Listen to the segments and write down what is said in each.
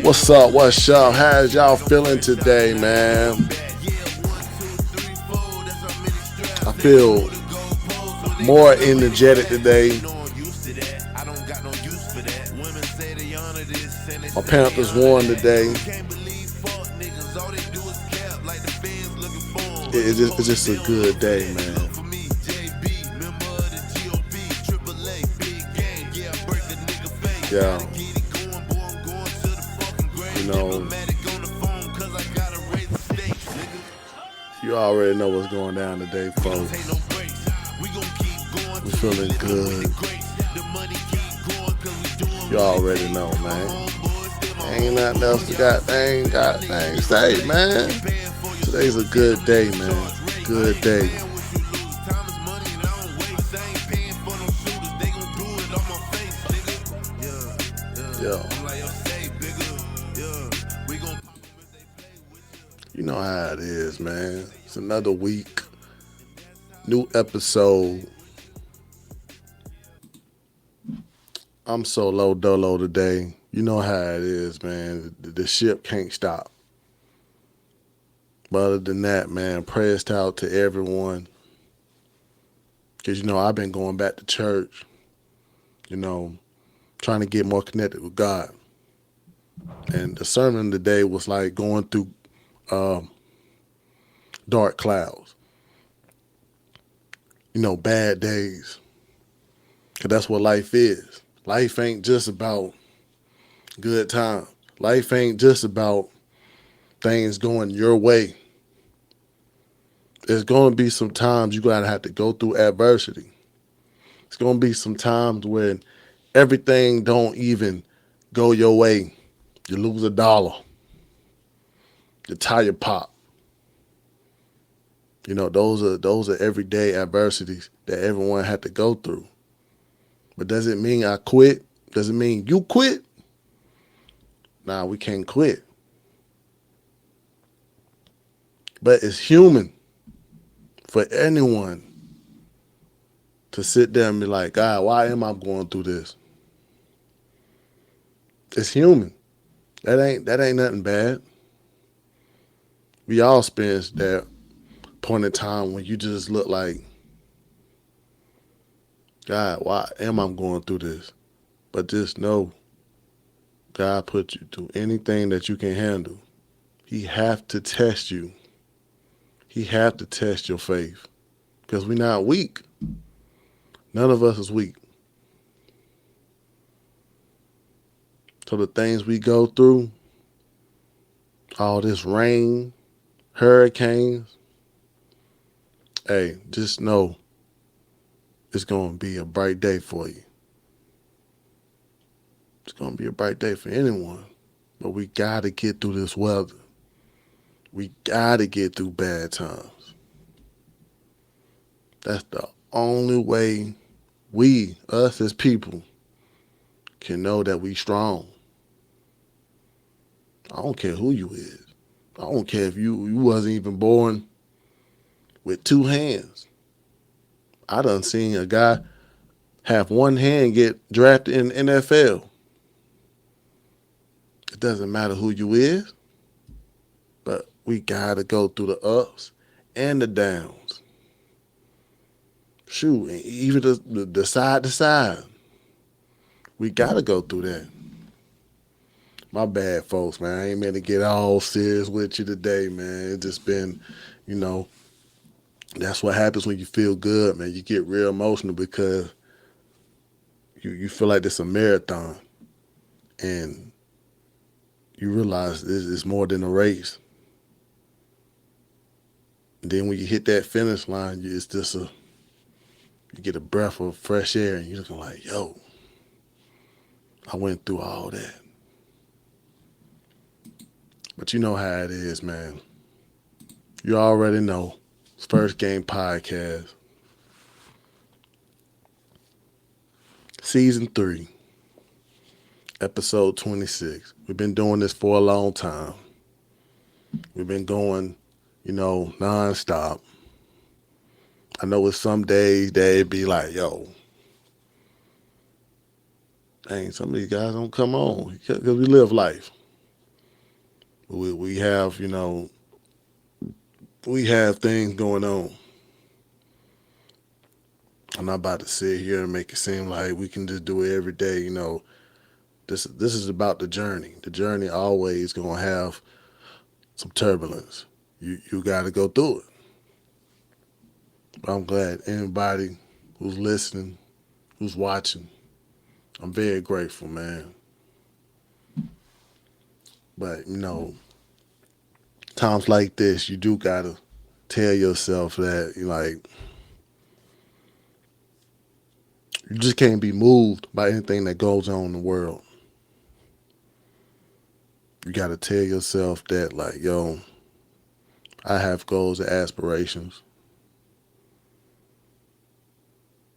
What's up? What's up? How's y'all feeling today, man? I feel more energetic today. My Panthers won today. It's just a good day, man. Yeah. You know, you already know what's going down today, folks. We feeling good. You already know, man. Ain't nothing else to got say, man. Today's a good day, man. Good day. Yeah. You know how it is, man. It's another week. New episode. I'm so low dolo today. You know how it is, man. The ship can't stop. But other than that, man, prayers out to everyone. Because, you know, I've been going back to church, you know, trying to get more connected with God. And the sermon today was like going through dark clouds. You know, bad days. Because that's what life is. Life ain't just about good times. Life ain't just about things going your way. There's going to be some times you're going to have to go through adversity. It's going to be some times when everything don't even go your way. You lose $1. Your tire pop. You know, those are everyday adversities that everyone had to go through. But does it mean I quit? Does it mean you quit? Nah, we can't quit. But it's human for anyone to sit there and be like, God, why am I going through this? It's human. That ain't nothing bad. We all experience that point in time when you just look like, God, why am I going through this? But just know, God put you through anything that you can handle. He have to test you. He have to test your faith. Because we're not weak. None of us is weak. So the things we go through, all this rain, hurricanes, hey, just know it's going to be a bright day for you. It's going to be a bright day for anyone. But we got to get through this weather. We got to get through bad times. That's the only way we, us as people, can know that we strong. I don't care who you is. I don't care if you wasn't even born with 2 hands. I done seen a guy have 1 hand get drafted in the NFL. It doesn't matter who you is, but we gotta go through the ups and the downs. Shoot, and even the side to side. We gotta go through that. My bad, folks, man. I ain't meant to get all serious with you today, man. It's just been, you know, that's what happens when you feel good, man. You get real emotional because you feel like it's a marathon. And you realize it's more than a race. And then when you hit that finish line, it's just you get a breath of fresh air and you're looking like, yo, I went through all that. But you know how it is, man. You already know. It's First Game Podcast. Season 3. Episode 26. We've been doing this for a long time. We've been going, you know, nonstop. I know it's some days that it'd be like, yo, Dang, some of these guys don't come on because we live life. We have, we have things going on. I'm not about to sit here and make it seem like we can just do it every day. This is about the journey. The journey always gonna have some turbulence. You got to go through it. But I'm glad anybody who's listening, who's watching, I'm very grateful, man. But times like this, you do gotta tell yourself that you just can't be moved by anything that goes on in the world. You gotta tell yourself that yo, I have goals and aspirations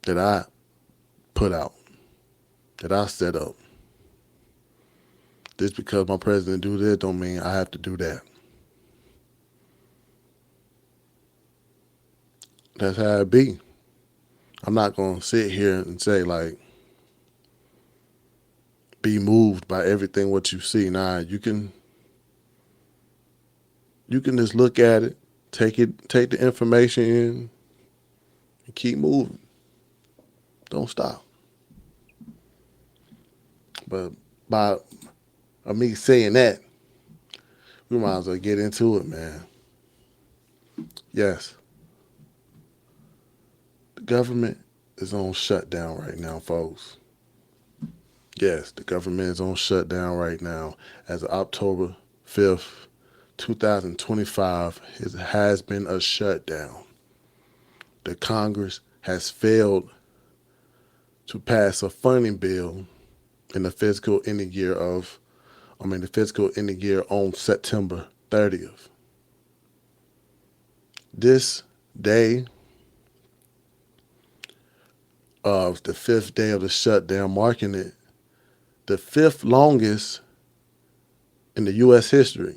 that I put out, that I set up. Just because my president do this don't mean I have to do that. That's how it be. I'm not gonna sit here and say be moved by everything what you see. Nah, you can just look at it, take the information in, and keep moving. Don't stop. But by me saying that, we might as well get into it, man. Yes, the government is on shutdown right now, folks. Yes, the government is on shutdown right now. As of October 5th, 2025, it has been a shutdown. The Congress has failed to pass a funding bill in the fiscal ending year on September 30th. This day of the fifth day of the shutdown, marking it the fifth longest in the U.S. history.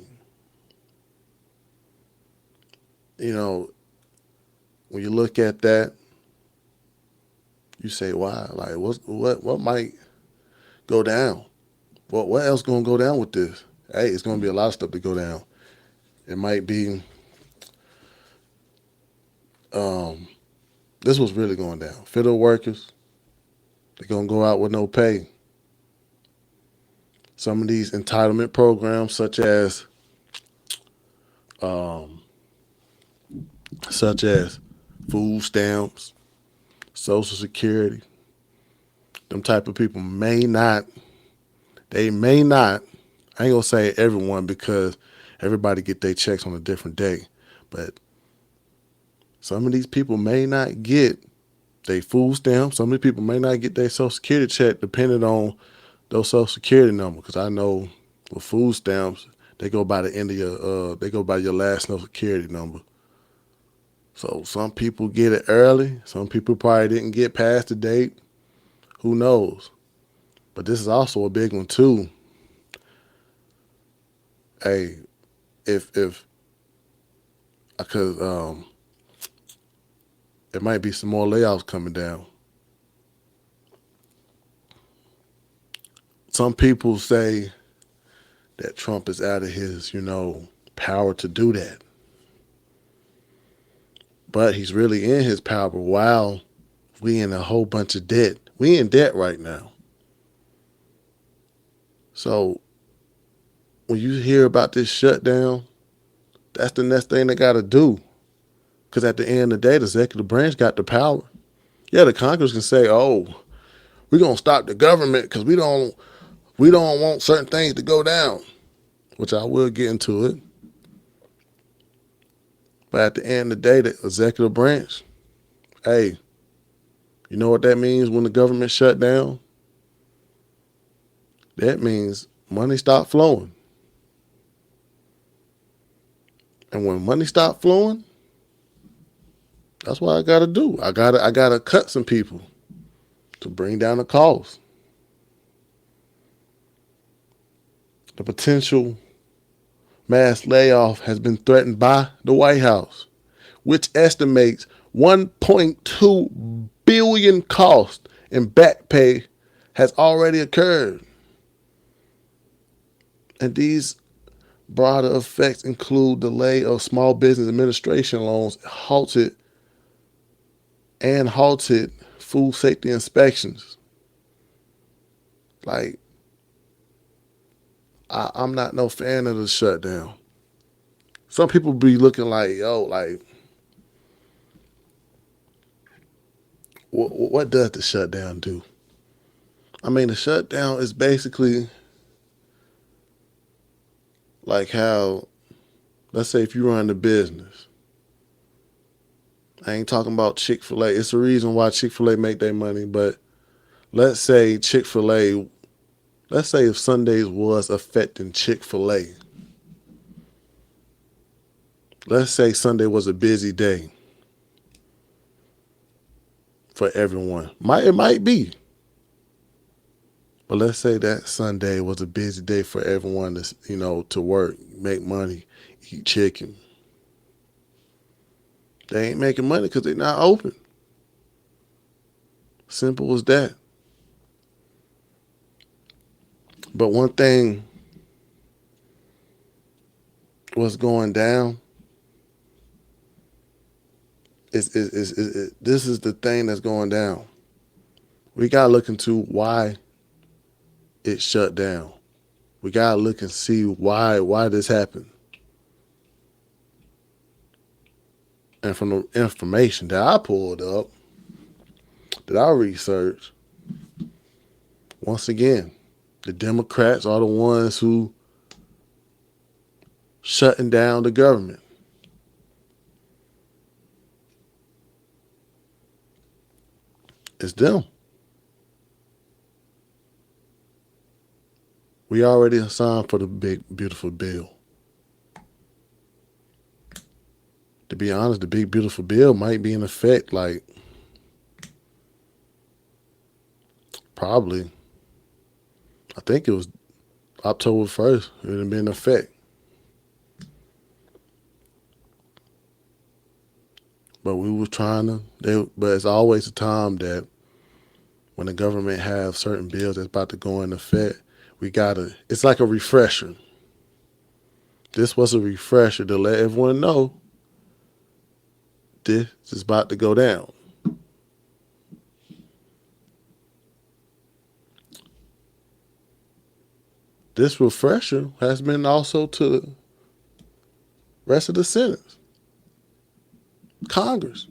When you look at that, you say, "Wow, what might go down? What else gonna go down with this?" Hey, it's gonna be a lot of stuff to go down. It might be, this was really going down. Federal workers, they're gonna go out with no pay. Some of these entitlement programs, such as food stamps, Social Security, them type of people may not, I ain't gonna say everyone because everybody get their checks on a different day, but some of these people may not get their food stamps. Some of these people may not get their Social Security check depending on those Social Security numbers. Because I know with food stamps, they go by the end of they go by your last Social Security number. So some people get it early. Some people probably didn't get past the date. Who knows? But this is also a big one too. Hey, because there might be some more layoffs coming down. Some people say that Trump is out of his, power to do that. But he's really in his power while we in a whole bunch of debt. We in debt right now. So when you hear about this shutdown, that's the next thing they got to do. Because at the end of the day, the executive branch got the power. Yeah, the Congress can say, "Oh, we're gonna stop the government because we don't want certain things to go down," which I will get into it. But at the end of the day, the executive branch, hey, you know what that means when the government shut down? That means money stopped flowing. And when money stopped flowing, that's what I gotta do. I gotta cut some people to bring down the cost. The potential mass layoff has been threatened by the White House, which estimates $1.2 billion cost in back pay has already occurred. And these broader effects include delay of small business administration loans, halted food safety inspections. Like, I'm not no fan of the shutdown. Some people be looking like, yo, like, what does the shutdown do? I mean, the shutdown is basically like how, let's say if you run the business. I ain't talking about Chick-fil-A. It's the reason why Chick-fil-A make their money, but let's say Chick-fil-A, let's say if Sundays was affecting Chick-fil-A. Let's say Sunday was a busy day for everyone. It might be. But let's say that Sunday was a busy day for everyone to work, make money, eat chicken. They ain't making money because they're not open. Simple as that. But one thing what's going down is this is the thing that's going down. We got to look into why it shut down. We got to look and see why this happened. And from the information that I pulled up, that I researched, once again, the Democrats are the ones who shutting down the government. It's them. We already assigned for the big, beautiful bill. To be honest, the big, beautiful bill might be in effect like probably, I think it was October 1st. It would be in effect. But we were trying to, but it's always a time that when the government have certain bills that's about to go in effect, it's like a refresher. This was a refresher to let everyone know this is about to go down. This refresher has been also to the rest of the Senate, Congress.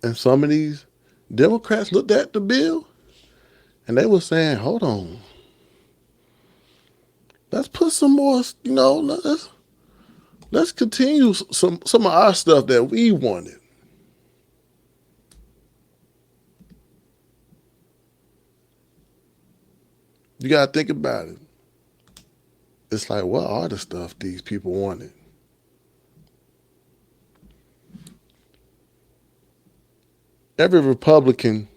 And some of these Democrats looked at the bill and they were saying, hold on, let's put some more, let's continue some of our stuff that we wanted. You got to think about it. It's like, what are the stuff these people wanted? Every Republican,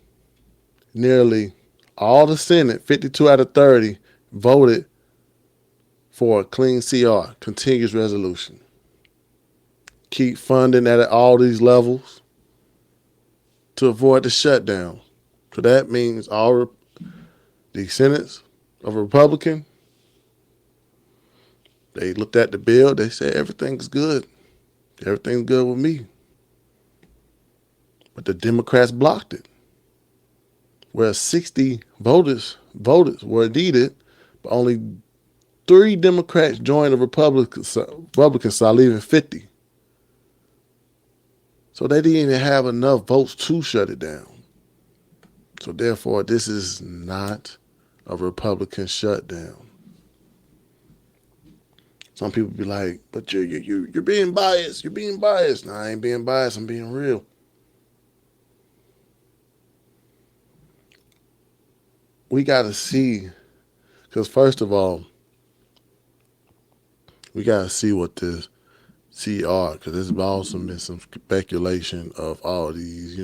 nearly all the Senate, 52 out of 30, voted for a clean CR, continuous resolution. Keep funding at all these levels to avoid the shutdown. So that means all the Senates of a Republican, they looked at the bill, they said everything's good. Everything's good with me. But the Democrats blocked it. Where 60 voters were needed, but only 3 Democrats joined the Republican side, leaving 50. So they didn't even have enough votes to shut it down. So therefore, this is not a Republican shutdown. Some people be like, but you're being biased. You're being biased. No, I ain't being biased. I'm being real. We got to see, because first of all, we got to see what this CR, because there's also been some speculation of all these,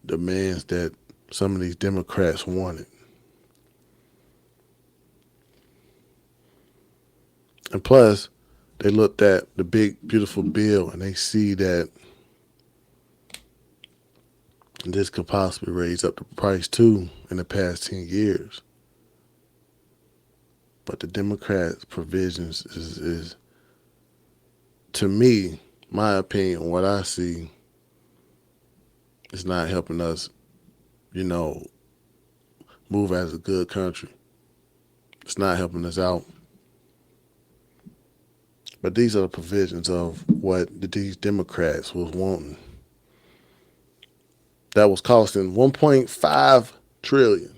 demands that some of these Democrats wanted. And plus, they looked at the big, beautiful bill and they see that And this could possibly raise up the price too in the past 10 years. But the Democrats' provisions is to me, my opinion, what I see, is not helping us, move as a good country. It's not helping us out. But these are the provisions of what these Democrats was wanting. That was costing $1.5 trillion.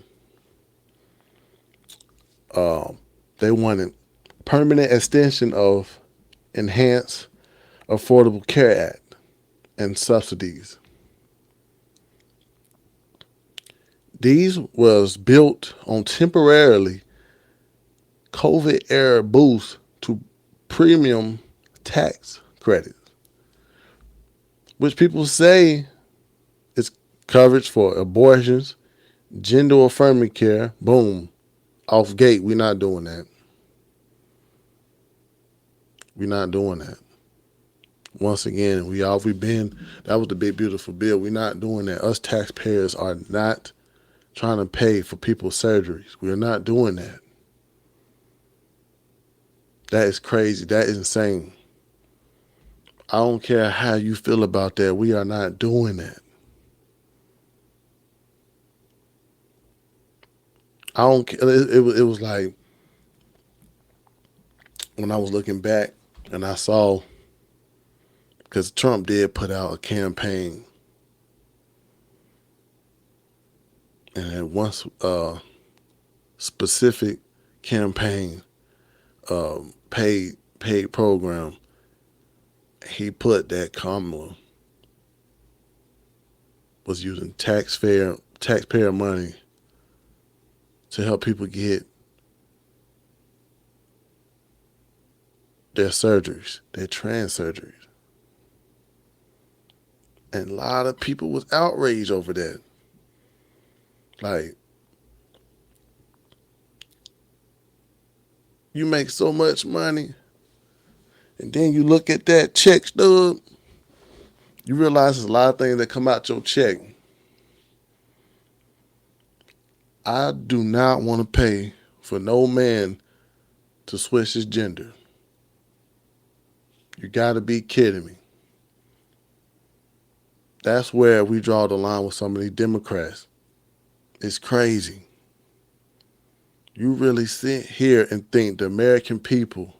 They wanted permanent extension of Enhanced Affordable Care Act and subsidies. These was built on temporarily COVID era boost to premium tax credits, which people say is coverage for abortions, gender affirming care. Boom, off gate. We're not doing that. We're not doing that. Once again, we've been, that was the big beautiful bill. We're not doing that. Us taxpayers are not trying to pay for people's surgeries. We're not doing that. That is crazy. That is insane. I don't care how you feel about that. We are not doing that. I don't care. It was like when I was looking back and I saw, because Trump did put out a campaign, and one specific campaign paid program, he put that Kamala was using taxpayer money to help people get their surgeries, their trans surgeries. And a lot of people was outraged over that. Like, you make so much money, and then you look at that check stub, you realize there's a lot of things that come out your check. I do not want to pay for no man to switch his gender. You got to be kidding me. That's where we draw the line with some of these Democrats. It's crazy. You really sit here and think the American people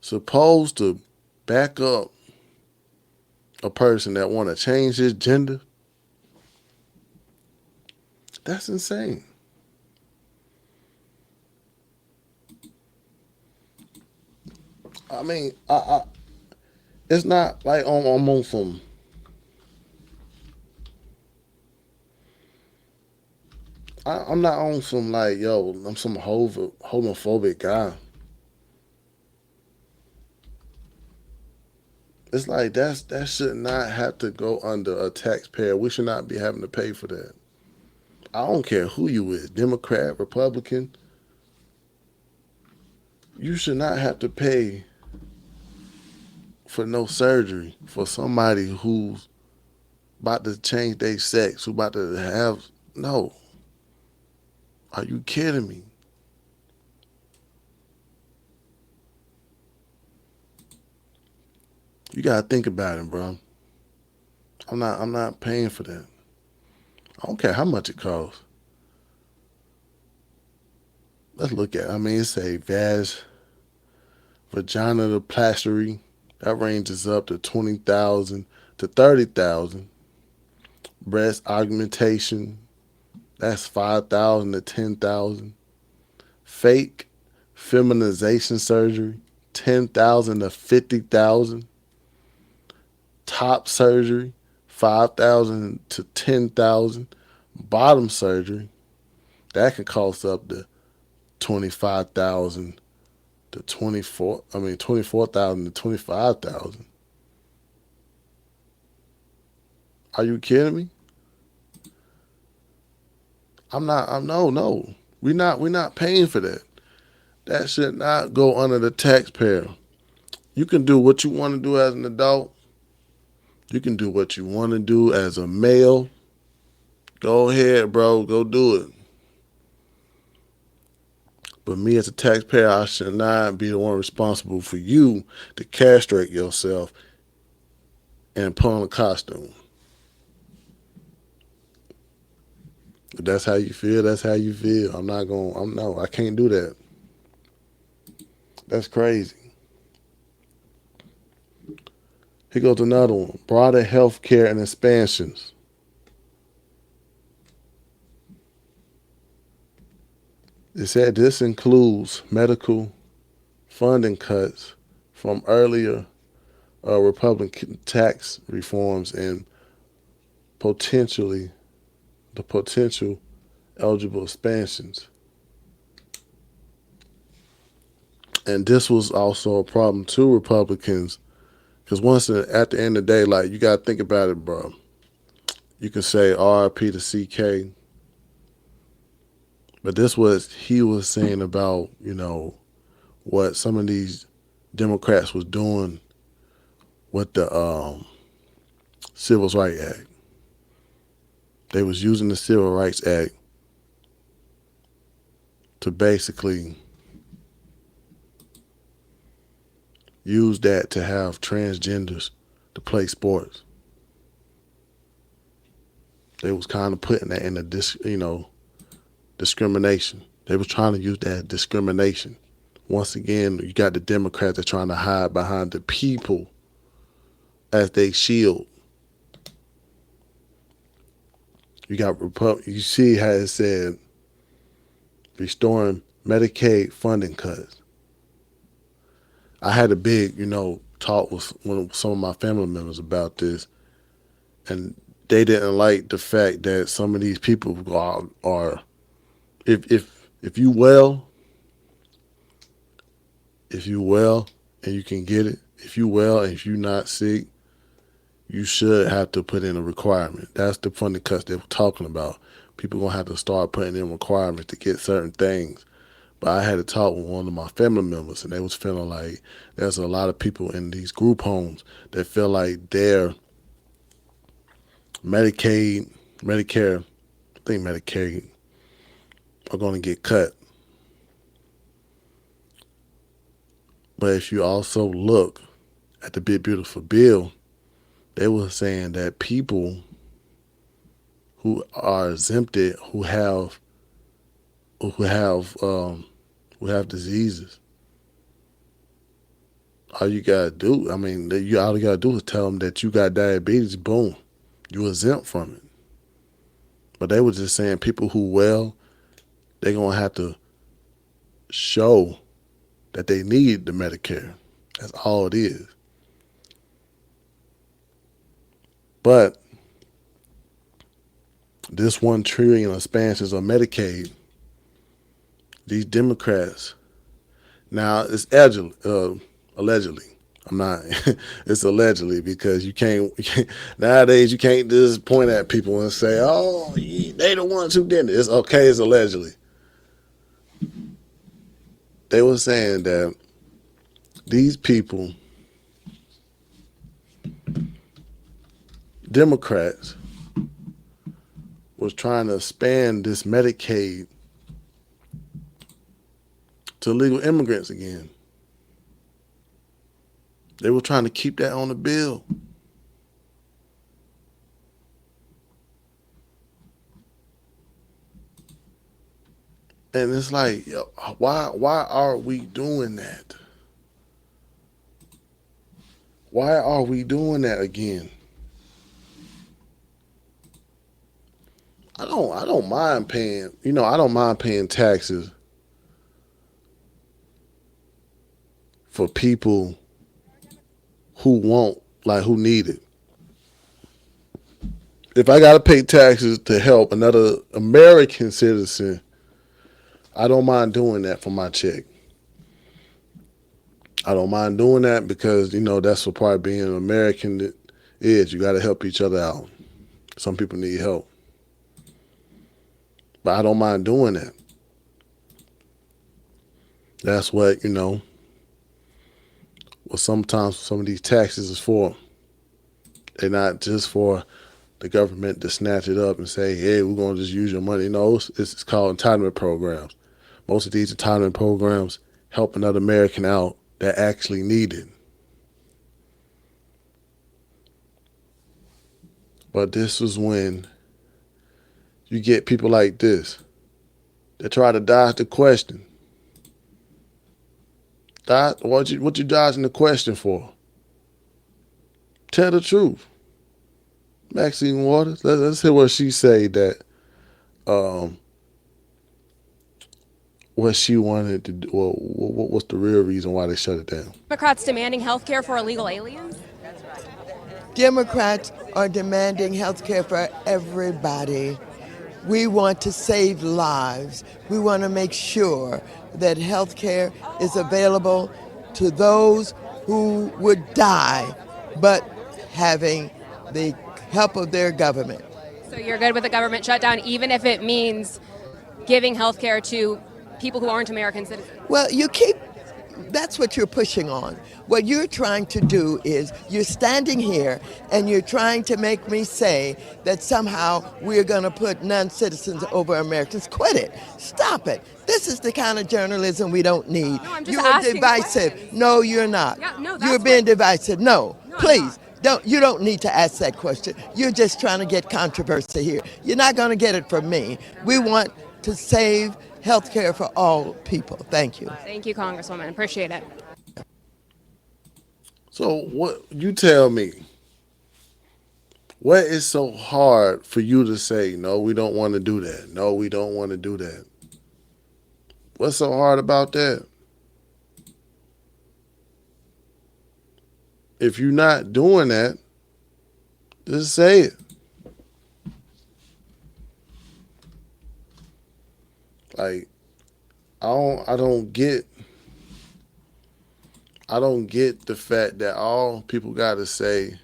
supposed to back up a person that want to change his gender? That's insane. I mean, it's not like I'm on some. I'm not on some like, yo, I'm some homophobic guy. It's like that should not have to go under a taxpayer. We should not be having to pay for that. I don't care who you is, Democrat, Republican. You should not have to pay for no surgery for somebody who's about to change their sex, who about to have, no. Are you kidding me? You gotta think about it, bro. I'm not paying for that. I don't care how much it costs. Let's look at it. I mean, it's a vaginoplasty. That ranges up to $20,000 to $30,000. Breast augmentation. That's $5,000 to $10,000. Fake feminization surgery. $10,000 to $50,000. Top surgery. $5,000 to $10,000. Bottom surgery. That can cost up to $24,000 to $24,000 to $25,000. Are you kidding me? No. We're not paying for that. That should not go under the taxpayer. You can do what you want to do as an adult. You can do what you want to do as a male. Go ahead, bro. Go do it. But me as a taxpayer, I should not be the one responsible for you to castrate yourself and put on a costume. If that's how you feel, that's how you feel. I'm not going, no, I can't do that. That's crazy. Here goes another one. Broader health care and expansions. It said this includes medical funding cuts from earlier Republican tax reforms and potential eligible expansions. And this was also a problem to Republicans because at the end of the day, like you got to think about it, bro. You can say RIP to CK, but this was he was saying about what some of these Democrats was doing with the Civil Rights Act. They was using the Civil Rights Act to basically use that to have transgenders to play sports. They was kind of putting that in a discrimination. They was trying to use that as discrimination. Once again, you got the Democrats that are trying to hide behind the people as they shield. You see how it said restoring Medicaid funding cuts. I had a big, talk with some of my family members about this, and they didn't like the fact that some of these people are if you well and you can get it, if you well and if you're not sick, you should have to put in a requirement. That's the funding cuts they were talking about. People gonna have to start putting in requirements to get certain things. But I had to talk with one of my family members, and they was feeling like there's a lot of people in these group homes that feel like their Medicare, I think Medicaid, are going to get cut. But if you also look at the Big Beautiful Bill, they were saying that people who are exempted, who have diseases, all you gotta do, all you gotta do is tell them that you got diabetes. Boom, you exempt from it. But they were just saying people who they're gonna have to show that they need the Medicare. That's all it is. But this $1 trillion expansions of Medicaid, these Democrats, now it's allegedly. I'm not. It's allegedly because you can't nowadays. You can't just point at people and say, "Oh, they the ones who did it." It's okay. It's allegedly. They were saying that these people, Democrats, was trying to expand this Medicaid to legal immigrants again. They were trying to keep that on the bill. And it's like, why are we doing that? Why are we doing that again? I don't mind paying, I don't mind paying taxes for people who who need it. If I gotta pay taxes to help another American citizen, I don't mind doing that for my check. I don't mind doing that because, that's what part of being an American is. You gotta help each other out. Some people need help. But I don't mind doing that. That's what, sometimes some of these taxes is for. They're not just for the government to snatch it up and say, hey, we're going to just use your money. No, it's called entitlement programs. Most of these entitlement programs help another American out that actually need it. But this was when you get people like this that try to dodge the question. What you dodging the question for? Tell the truth. Maxine Waters, let's hear what she say that what she wanted to do. Well, what's the real reason why they shut it down? Democrats demanding health care for illegal aliens? Democrats are demanding health care for everybody. We want to save lives. We want to make sure that health care is available to those who would die, but having the help of their government. So you're good with the government shutdown, even if it means giving health care to people who aren't American citizens? Well, that's what you're pushing on. What you're trying to do is you're standing here and you're trying to make me say that somehow we're going to put non-citizens over Americans. Quit it. Stop it. This is the kind of journalism we don't need. No, I'm just you're divisive. No, you're not. Yeah, no, you're being divisive. No, please. You don't need to ask that question. You're just trying to get controversy here. You're not going to get it from me. We want to save health care for all people. Thank you. Thank you, Congresswoman. Appreciate it. So what you tell me, what is so hard for you to say, no, we don't want to do that. No, we don't want to do that. What's so hard about that? If you're not doing that, just say it. Like, I don't get the fact that all people got to say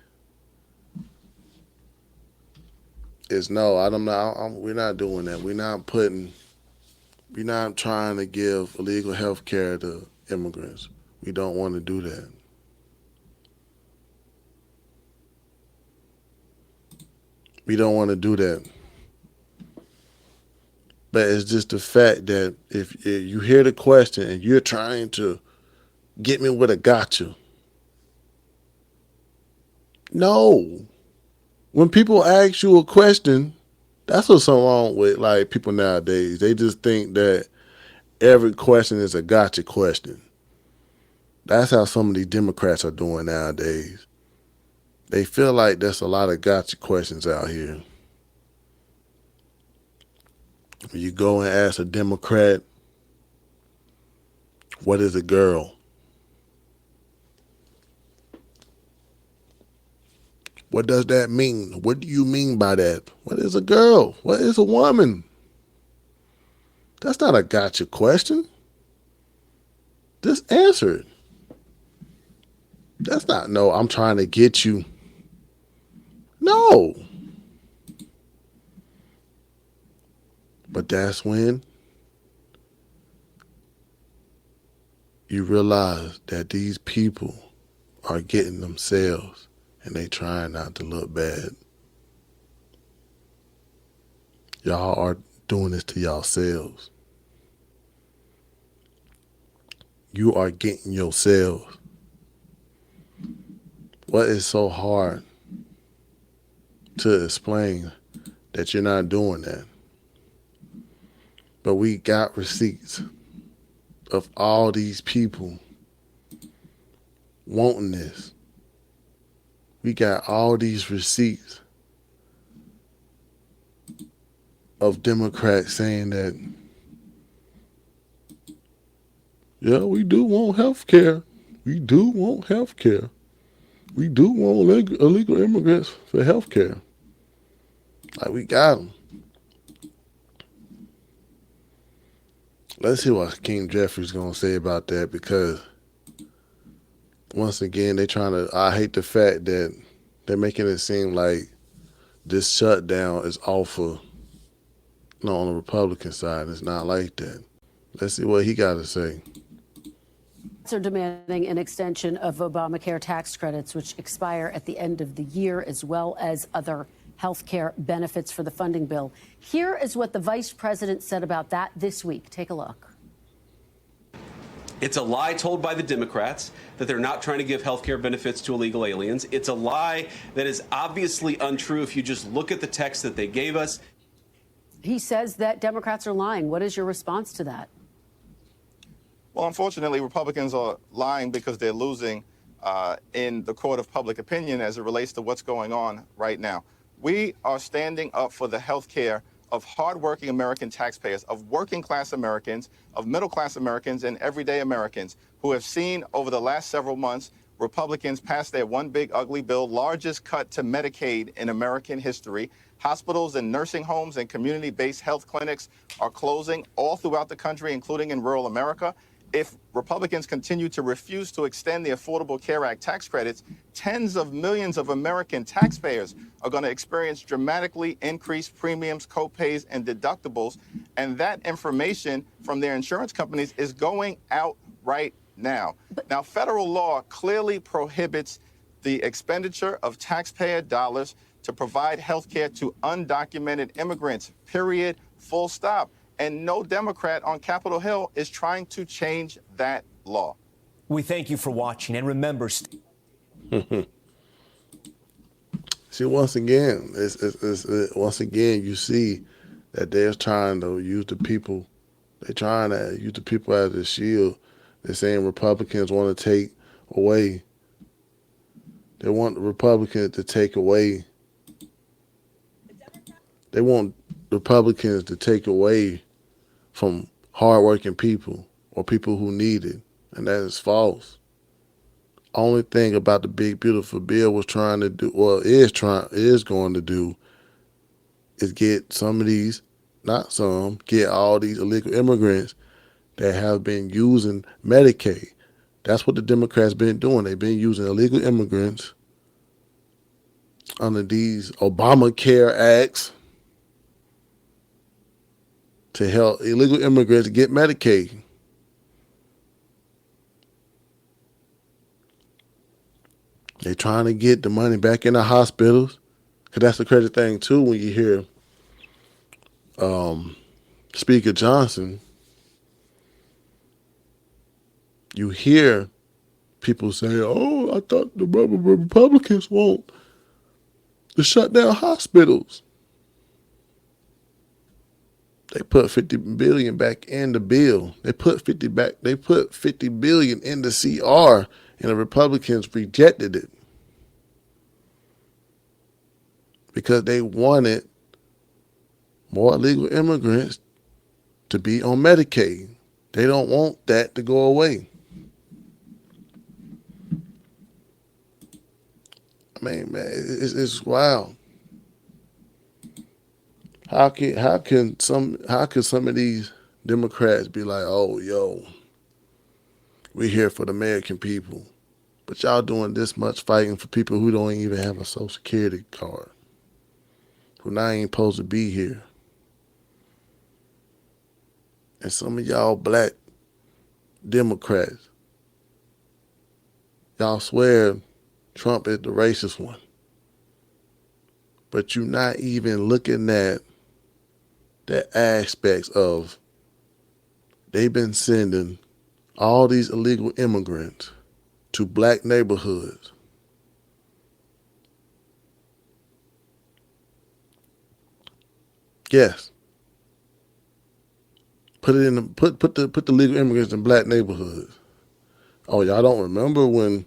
is no. We're not doing that. We're not trying to give illegal health care to immigrants. We don't want to do that. We don't want to do that. But it's just the fact that if you hear the question and you're trying to get me with a gotcha. No. When people ask you a question, that's what's so wrong with like people nowadays. They just think that every question is a gotcha question. That's how some of these Democrats are doing nowadays. They feel like there's a lot of gotcha questions out here. When you go and ask a Democrat, what is a girl? What does that mean? What do you mean by that? What is a girl? What is a woman? That's not a gotcha question. Just answer it. That's not, no, I'm trying to get you. No. But that's when you realize that these people are getting themselves and they trying not to look bad. Y'all are doing this to yourselves. You are getting yourselves. What is so hard to explain that you're not doing that? But we got receipts of all these people wanting this. We got all these receipts of Democrats saying that, yeah, we do want health care. We do want health care. We do want illegal immigrants for health care. Like, we got them. Let's see what King Jeffrey's going to say about that, because once again, I hate the fact that they're making it seem like this shutdown is all for, on the Republican side. It's not like that. Let's see what he got to say. are demanding an extension of Obamacare tax credits, which expire at the end of the year, as well as other health care benefits for the funding bill. Here is what the vice president said about that this week. Take a look. It's a lie told by the Democrats that they're not trying to give health care benefits to illegal aliens. It's a lie that is obviously untrue if you just look at the text that they gave us. He says that Democrats are lying. What is your response to that? Well, unfortunately, Republicans are lying because they're losing in the court of public opinion as it relates to what's going on right now. We are standing up for the health care of hardworking American taxpayers, of working class Americans, of middle class Americans, and everyday Americans who have seen over the last several months Republicans pass their one big ugly bill, largest cut to Medicaid in American history. Hospitals and nursing homes and community-based health clinics are closing all throughout the country, including in rural America. If Republicans continue to refuse to extend the Affordable Care Act tax credits, tens of millions of American taxpayers are going to experience dramatically increased premiums, copays, and deductibles. And that information from their insurance companies is going out right now. Now, federal law clearly prohibits the expenditure of taxpayer dollars to provide health care to undocumented immigrants, period, full stop. And no Democrat on Capitol Hill is trying to change that law. We thank you for watching, and remember... See, once again, once again, you see that they're trying to use the people. They're trying to use the people as a shield. They're saying Republicans want to take away. They want the Republicans to take away. They want Republicans to take away from hardworking people or people who need it, and that is false. Only thing about the big beautiful bill was trying to do, well, is going to do, is get some of these, not some, get all these illegal immigrants that have been using Medicaid. That's what the Democrats been doing. They've been using illegal immigrants under these Obamacare acts to help illegal immigrants get Medicaid. They're trying to get the money back in the hospitals. Because that's the crazy thing, too, when you hear Speaker Johnson, you hear people say, oh, I thought the Republicans want to shut down hospitals. They put $50 billion back in the bill. They put $50 billion in the CR, and the Republicans rejected it because they wanted more illegal immigrants to be on Medicaid. They don't want that to go away. I mean, man, it's wild. How can some of these Democrats be like, oh, yo, we're here for the American people, but y'all doing this much fighting for people who don't even have a Social Security card, who now ain't supposed to be here. And some of y'all black Democrats, y'all swear Trump is the racist one, but you're not even looking at the aspects of they've been sending all these illegal immigrants to black neighborhoods. Yes. Put the legal immigrants in black neighborhoods. Oh, y'all don't remember when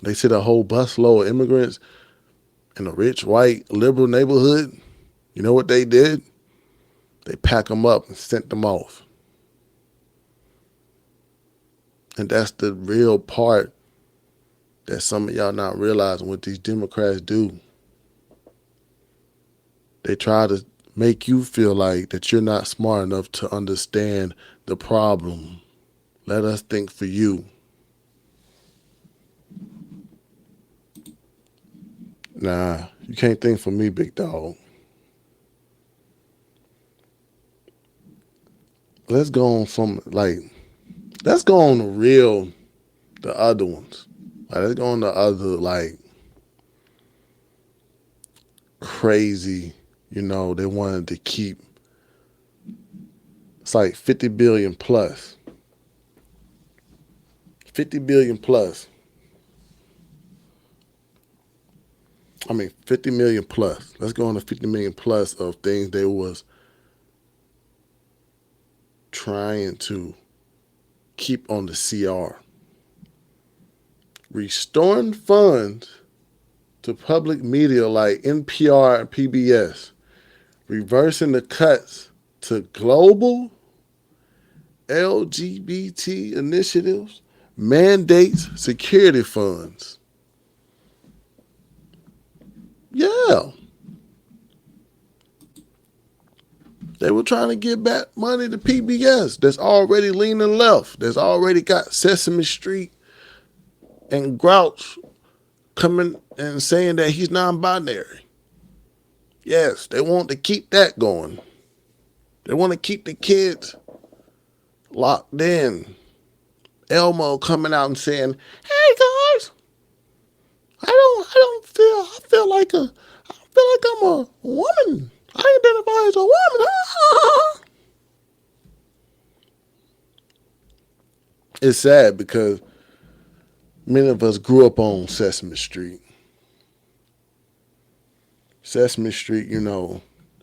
they sent a whole busload of immigrants in a rich, white, liberal neighborhood? You know what they did? They packed them up and sent them off. And that's the real part that some of y'all not realizing what these Democrats do. They try to make you feel like that you're not smart enough to understand the problem. Let us think for you. Nah, you can't think for me, big dog. Let's go on from, like, Let's go on the other ones. Like, let's go on the other, like, crazy, they wanted to keep, it's like 50 billion plus. 50 billion plus. 50 million plus. Let's go on to 50 million plus of things they was trying to keep on the CR. Restoring funds to public media like NPR and PBS. Reversing the cuts to global LGBT initiatives. Mandates security funds. Yeah. They were trying to give back money to PBS that's already leaning left, that's already got Sesame Street and Grouch coming and saying that he's non-binary. Yes, they want to keep that going. They want to keep the kids locked in. Elmo coming out and saying, "Hey guys, I feel like I'm a woman. I identify as a woman." It's sad because many of us grew up on Sesame Street. Sesame Street,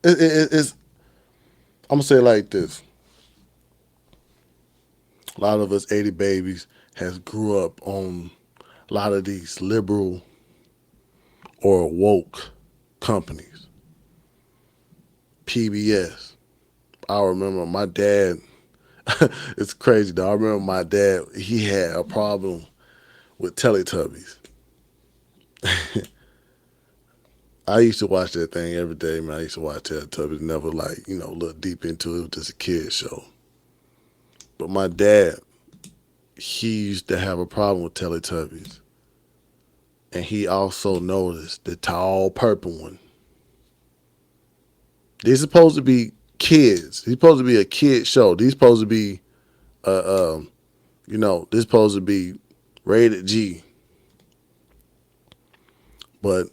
it's, I'm going to say it like this. A lot of us 80 babies has grew up on a lot of these liberal or woke companies. PBS. I remember my dad, it's crazy though. I remember my dad, he had a problem with Teletubbies. I used to watch that thing every day, man. I used to watch Teletubbies, never look deep into it. It was just a kid show. But my dad, he used to have a problem with Teletubbies. And he also noticed the tall purple one. These supposed to be kids. These supposed to be a kid show. These supposed to be, this supposed to be rated G. But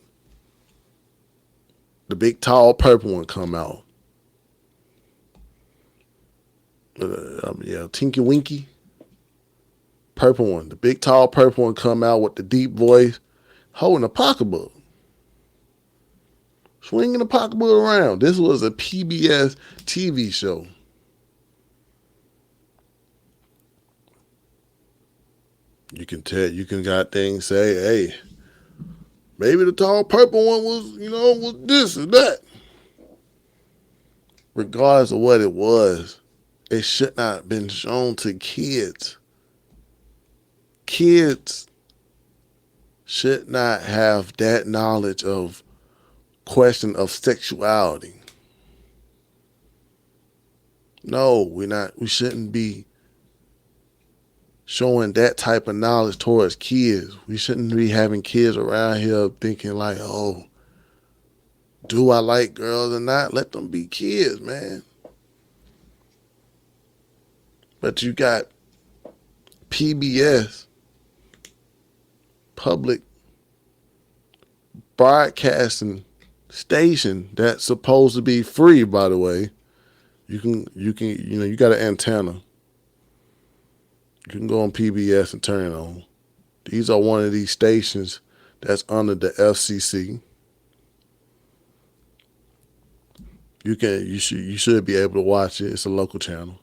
the big tall purple one come out. Tinky Winky. Purple one. The big tall purple one come out with the deep voice, holding a pocketbook. Swinging the pocketbook around. This was a PBS TV show. You can got things say, hey, maybe the tall purple one was this or that. Regardless of what it was, it should not have been shown to kids. Kids should not have that knowledge of question of sexuality. No, we shouldn't be showing that type of knowledge towards kids. We shouldn't be having kids around here thinking like, oh, do I like girls or not? Let them be kids, man. But you got PBS, public broadcasting station that's supposed to be free, by the way. You got an antenna. You can go on PBS and turn it on. These are one of these stations that's under the FCC. You should be able to watch it. It's a local channel.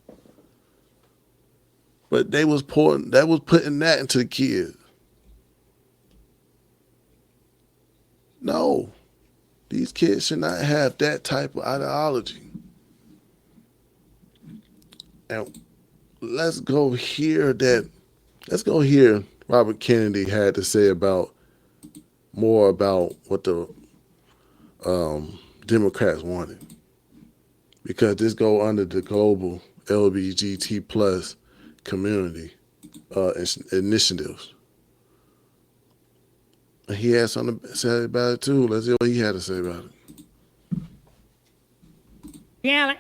But they was putting that into the kids. No. These kids should not have that type of ideology. And let's go hear Robert Kennedy had to say more about what the Democrats wanted. Because this go under the global LGBT plus community initiatives. And he had something to say about it too. Let's hear what he had to say about it.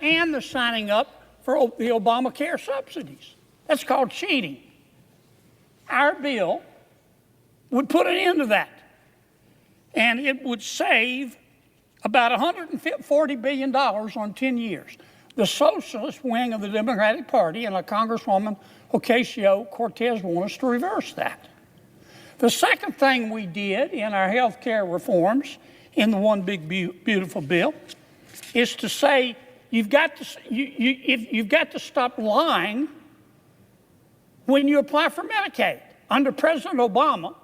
And they're signing up for the Obamacare subsidies. That's called cheating. Our bill would put an end to that. And it would save about $140 billion on 10 years. The socialist wing of the Democratic Party and Congresswoman Ocasio-Cortez want us to reverse that. The second thing we did in our health care reforms in the One Big Beautiful Bill is to say you've got to stop lying when you apply for Medicaid. Under President Obama,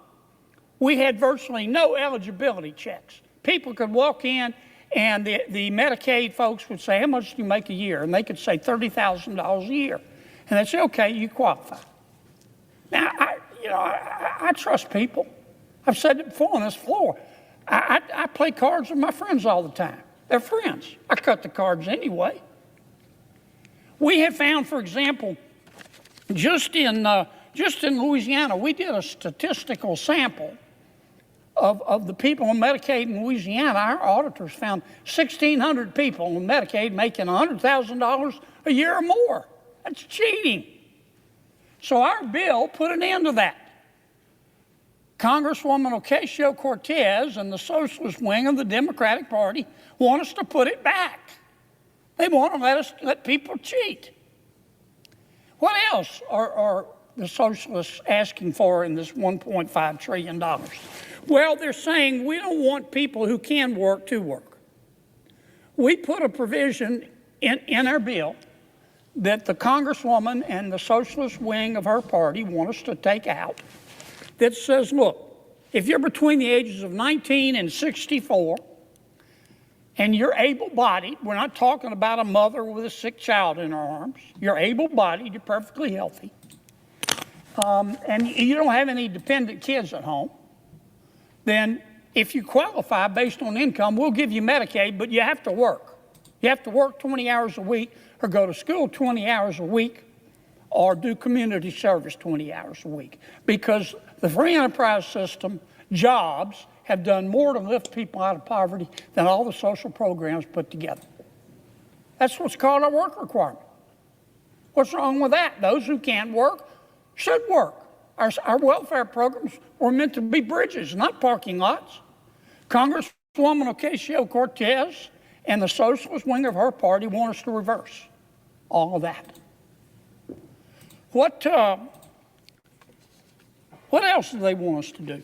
we had virtually no eligibility checks. People could walk in and the Medicaid folks would say, how much do you make a year? And they could say $30,000 a year. And they'd say, okay, you qualify. Now, I trust people. I've said it before on this floor. I play cards with my friends all the time. They're friends. I cut the cards anyway. We have found, for example, just in Louisiana, we did a statistical sample of the people on Medicaid in Louisiana. Our auditors found 1,600 people on Medicaid making $100,000 a year or more. That's cheating. So our bill put an end to that. Congresswoman Ocasio-Cortez and the socialist wing of the Democratic Party want us to put it back. They want to let people cheat. What else are the socialists asking for in this $1.5 trillion? Well, they're saying we don't want people who can work to work. We put a provision in our bill that the Congresswoman and the socialist wing of her party want us to take out that says, look, if you're between the ages of 19 and 64 and you're able-bodied, we're not talking about a mother with a sick child in her arms, you're able-bodied, you're perfectly healthy, and you don't have any dependent kids at home, then if you qualify based on income, we'll give you Medicaid, but you have to work. You have to work 20 hours a week or go to school 20 hours a week or do community service 20 hours a week, because the free enterprise system, jobs, have done more to lift people out of poverty than all the social programs put together. That's what's called a work requirement. What's wrong with that? Those who can't work should work. Our welfare programs were meant to be bridges, not parking lots. Congresswoman Ocasio-Cortez and the socialist wing of her party want us to reverse all of that. What else do they want us to do?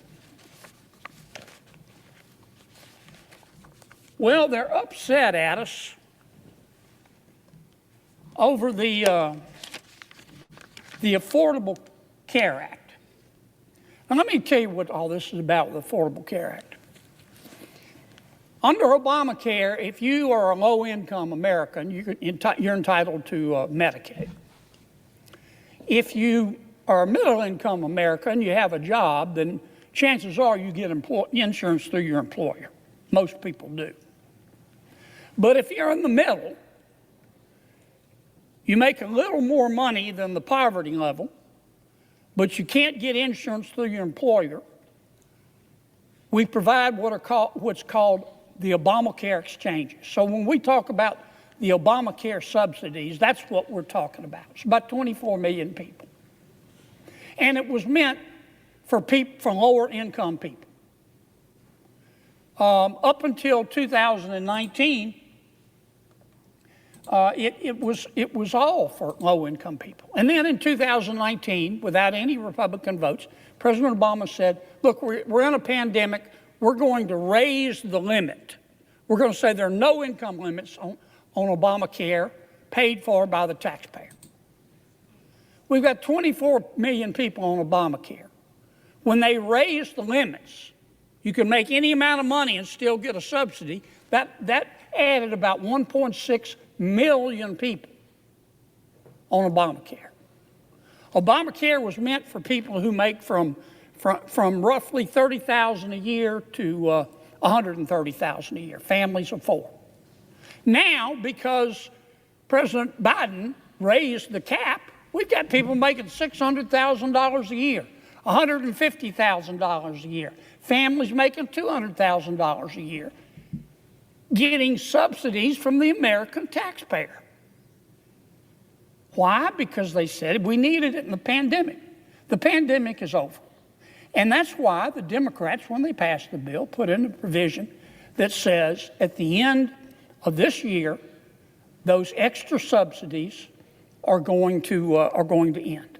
Well, they're upset at us over the Affordable Care Act. Now, let me tell you what all this is about with the Affordable Care Act. Under Obamacare, if you are a low-income American, you're entitled to Medicaid. If you are a middle-income American, you have a job, then chances are you get insurance through your employer. Most people do. But if you're in the middle, you make a little more money than the poverty level, but you can't get insurance through your employer, we provide what's called the Obamacare exchanges. So when we talk about the Obamacare subsidies, that's what we're talking about. It's about 24 million people. And it was meant for lower income people. Up until 2019, it was all for low income people. And then in 2019, without any Republican votes, President Obama said, look, we're in a pandemic. We're going to raise the limit. We're going to say there are no income limits on Obamacare paid for by the taxpayer. We've got 24 million people on Obamacare. When they raised the limits, you can make any amount of money and still get a subsidy. That added about 1.6 million people on Obamacare. Obamacare was meant for people who make from roughly $30,000 a year to $130,000 a year, families of four. Now, because President Biden raised the cap, we've got people making $600,000 a year, $150,000 a year, families making $200,000 a year, getting subsidies from the American taxpayer. Why? Because they said we needed it in the pandemic. The pandemic is over. And that's why the Democrats, when they passed the bill, put in a provision that says at the end of this year, those extra subsidies are going to end.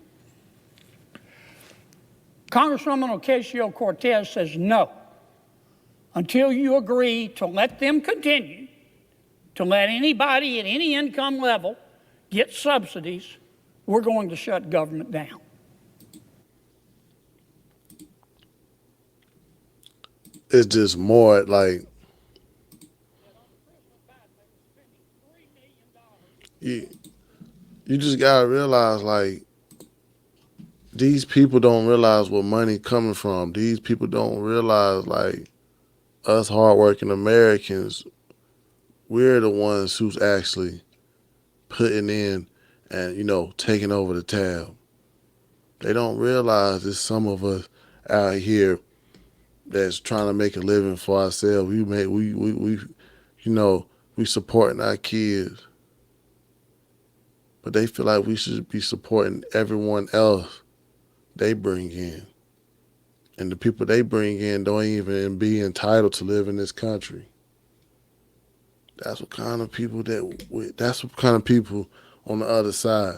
Congresswoman Ocasio-Cortez says no. Until you agree to let them continue, to let anybody at any income level get subsidies, we're going to shut government down. It's just more like you just gotta realize, like, these people don't realize where money coming from. These people don't realize, like, us hardworking Americans, we're the ones who's actually putting in and, you know, taking over the tab. They don't realize there's some of us out here that's trying to make a living for ourselves. We supporting our kids. But they feel like we should be supporting everyone else they bring in. And the people they bring in don't even be entitled to live in this country. That's what kind of people on the other side.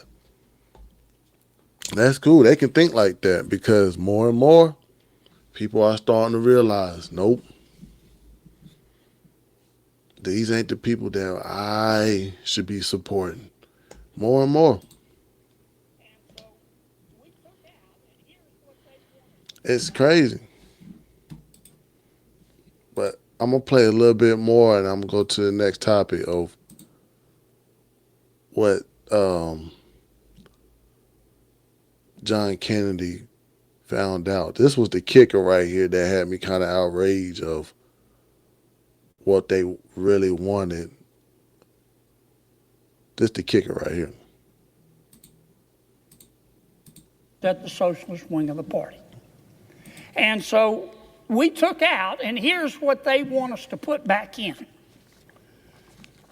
That's cool. They can think like that because more and more people are starting to realize, nope, these ain't the people that I should be supporting. More and more. It's crazy. But I'm going to play a little bit more and I'm going to go to the next topic of what John Kennedy found out. This was the kicker right here that had me kind of outraged of what they really wanted. This the kicker right here. That's the socialist wing of the party. And so we took out, and here's what they want us to put back in.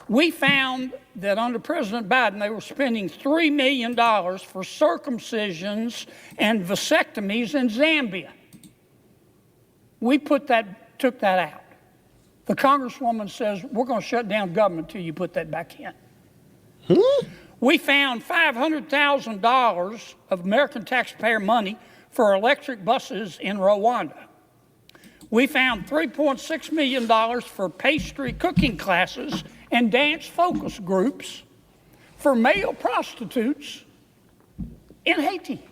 We found that under President Biden, they were spending $3 million for circumcisions and vasectomies in Zambia. We took that out. The Congresswoman says, we're going to shut down government until you put that back in. We found $500,000 of American taxpayer money for electric buses in Rwanda. We found $3.6 million for pastry cooking classes and dance focus groups for male prostitutes in Haiti.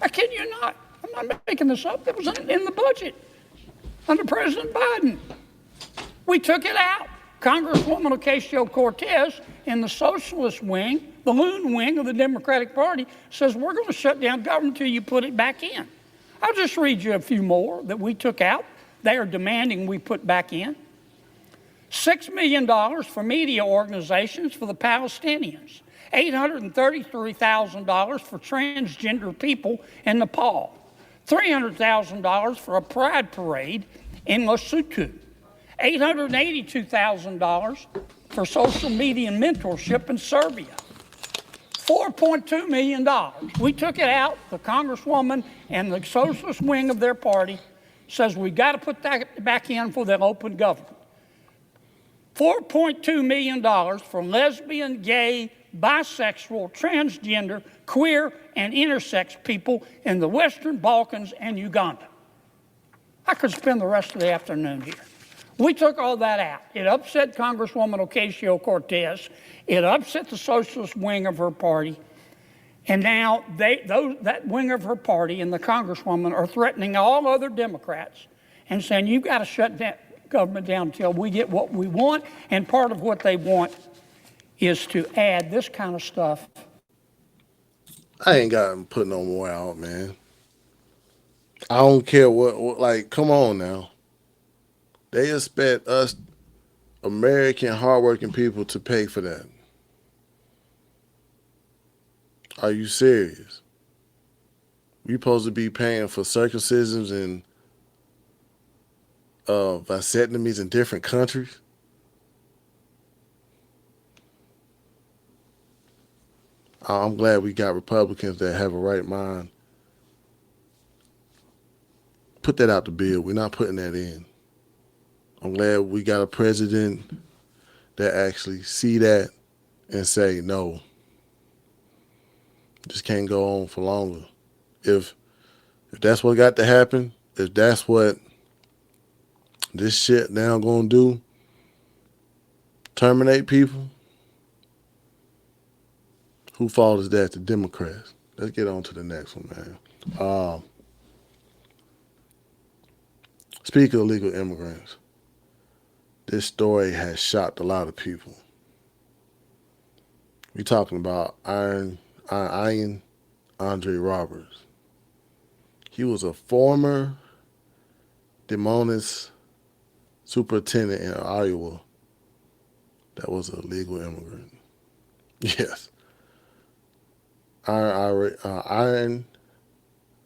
I kid you not. I'm not making this up. It was in the budget under President Biden. We took it out. Congresswoman Ocasio-Cortez in the socialist wing, the loon wing of the Democratic Party, says we're going to shut down government until you put it back in. I'll just read you a few more that we took out. They are demanding we put back in. $6 million for media organizations for the Palestinians. $833,000 for transgender people in Nepal. $300,000 for a pride parade in Lesotho. $882,000 for social media mentorship in Serbia. $4.2 million. We took it out. The Congresswoman and the socialist wing of their party says we got to put that back in for the open government. $4.2 million for lesbian, gay, bisexual, transgender, queer, and intersex people in the Western Balkans and Uganda. I could spend the rest of the afternoon here. We took all that out. It upset Congresswoman Ocasio-Cortez. It upset the socialist wing of her party. And now that wing of her party and the Congresswoman are threatening all other Democrats and saying, you've got to shut that government down until we get what we want. And part of what they want is to add this kind of stuff. I ain't got to put no more out, man. I don't care what like, come on now. They expect us, American hardworking people, to pay for that. Are you serious? We supposed to be paying for circumcisions and vasectomies in different countries? I'm glad we got Republicans that have a right mind. Put that out the bill. We're not putting that in. I'm glad we got a president that actually see that and say, no, this can't go on for longer. If that's what got to happen, if that's what this shit now gonna do, terminate people, who fault is that? The Democrats. Let's get on to the next one, man. Speaking of illegal immigrants, this story has shocked a lot of people. We're talking about Iron Andre Roberts. He was a former Demonis superintendent in Iowa that was a legal immigrant. Yes. Iron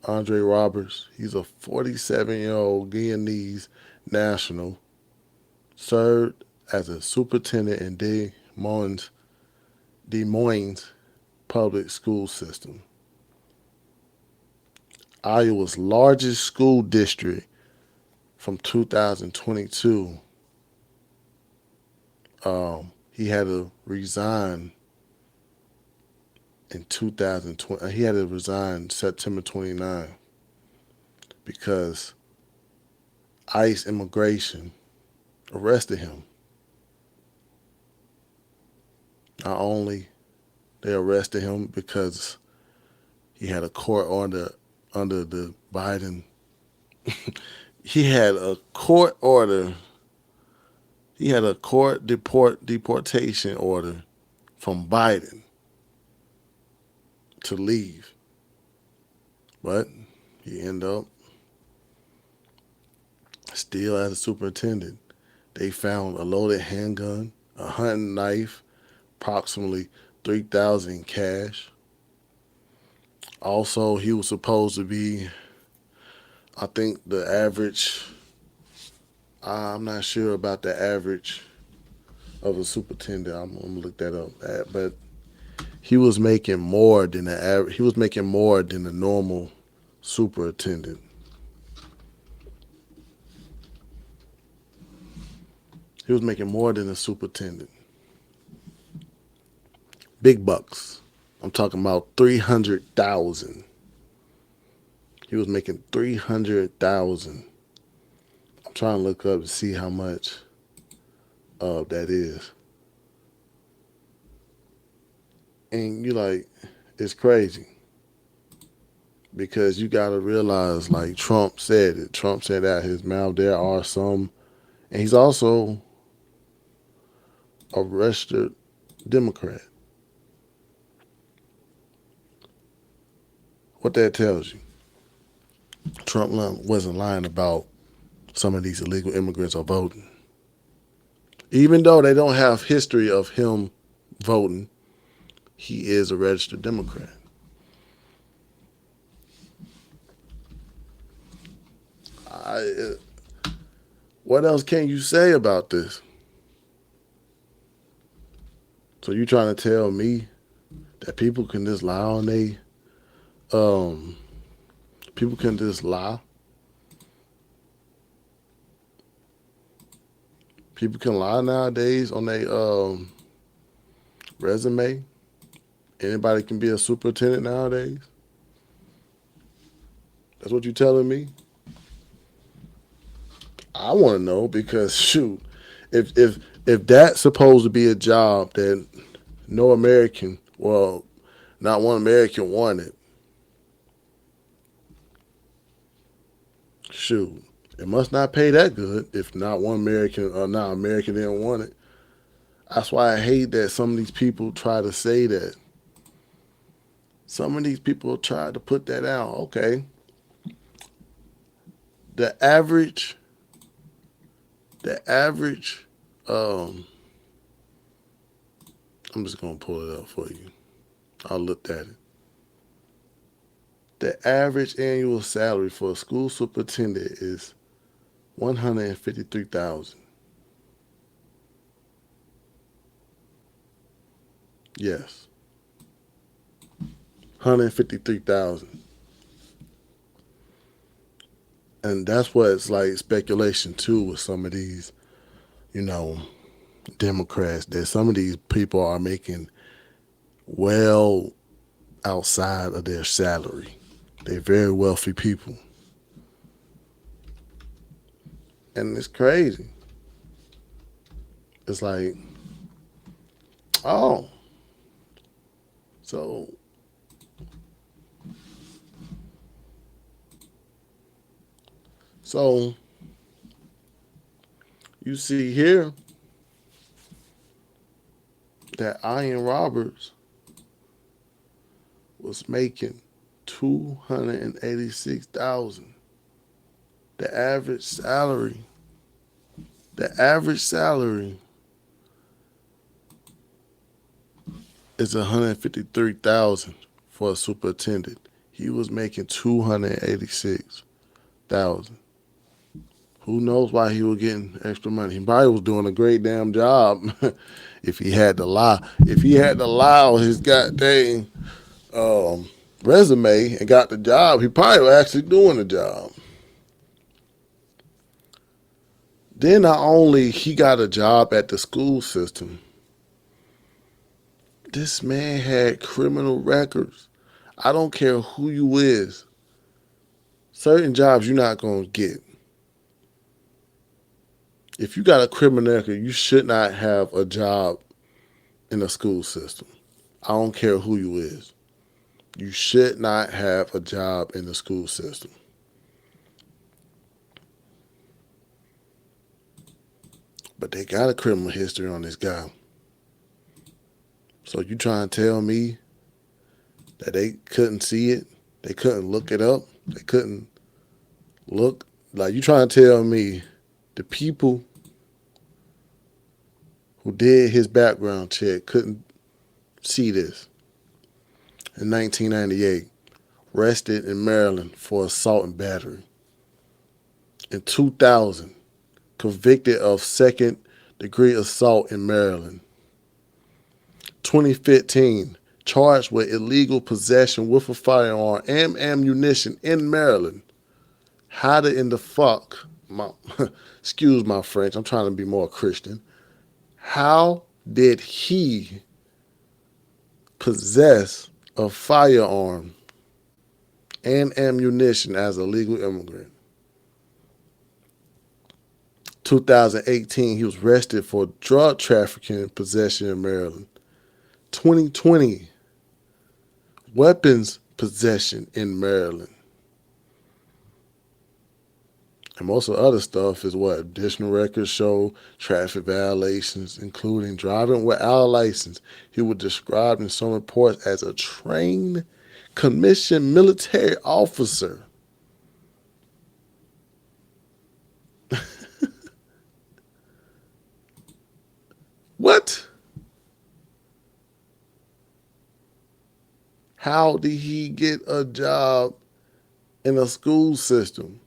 Andre Roberts, he's a 47-year-old Guyanese national, served as a superintendent in Des Moines public school system, Iowa's largest school district from 2022. He had to resign in 2020. He had to resign September 29 because ICE immigration arrested him. Not only they arrested him because he had a court order under the Biden. He had a court order. He had a court deportation order from Biden to leave. But he ended up still as a superintendent. They found a loaded handgun, a hunting knife, approximately $3,000 in cash. Also, he was supposed to be, I think the average, I'm not sure about the average of a superintendent. I'm gonna look that up. But he was making more than the average. He was making more than the normal superintendent. He was making more than a superintendent. Big bucks. I'm talking about $300,000. He was making $300,000. I'm trying to look up to see how much that is. And you like, it's crazy. Because you gotta realize, like Trump said it. Trump said out his mouth, there are some, and he's also a registered Democrat. What that tells you, Trump wasn't lying about some of these illegal immigrants are voting. Even though they don't have history of him voting, he is a registered Democrat. What else can you say about this? So you trying to tell me that people can just lie on people can just lie? People can lie nowadays on their resume. Anybody can be a superintendent nowadays. That's what you telling me? I want to know because shoot, if that's supposed to be a job that no American, well, not one American wanted, shoot, it must not pay that good if not one American or not American didn't want it. That's why I hate that some of these people try to say that. Some of these people try to put that out. Okay. The average, I'm just going to pull it up for you. I'll look at it. The average annual salary for a school superintendent is $153,000. Yes. $153,000. And that's what it's like speculation too with some of these, Democrats, that some of these people are making well outside of their salary. They're very wealthy people. And it's crazy. It's like, oh, so you see here that Ian Roberts was making $286,000. The average salary is $153,000 for a superintendent. He was making $286,000. Who knows why he was getting extra money? He probably was doing a great damn job. If he had to lie on his goddamn resume and got the job, he probably was actually doing the job. Then not only he got a job at the school system, this man had criminal records. I don't care who you is. Certain jobs you're not going to get. If you got a criminal record, you should not have a job in the school system. I don't care who you is. You should not have a job in the school system. But they got a criminal history on this guy. So you trying to tell me that they couldn't see it? They couldn't look it up? They couldn't look? Like, you trying to tell me the people who did his background check couldn't see this? In 1998, arrested in Maryland for assault and battery. In 2000, convicted of second-degree assault in Maryland. 2015, charged with illegal possession with a firearm and ammunition in Maryland. How in the fuck, excuse my French, I'm trying to be more Christian. How did he possess a firearm and ammunition as a legal immigrant? 2018, he was arrested for drug trafficking possession in Maryland. 2020, weapons possession in Maryland. And most of the other stuff is what? Additional records show traffic violations, including driving without a license. He was described in some reports as a trained, commissioned military officer. What? How did he get a job in a school system?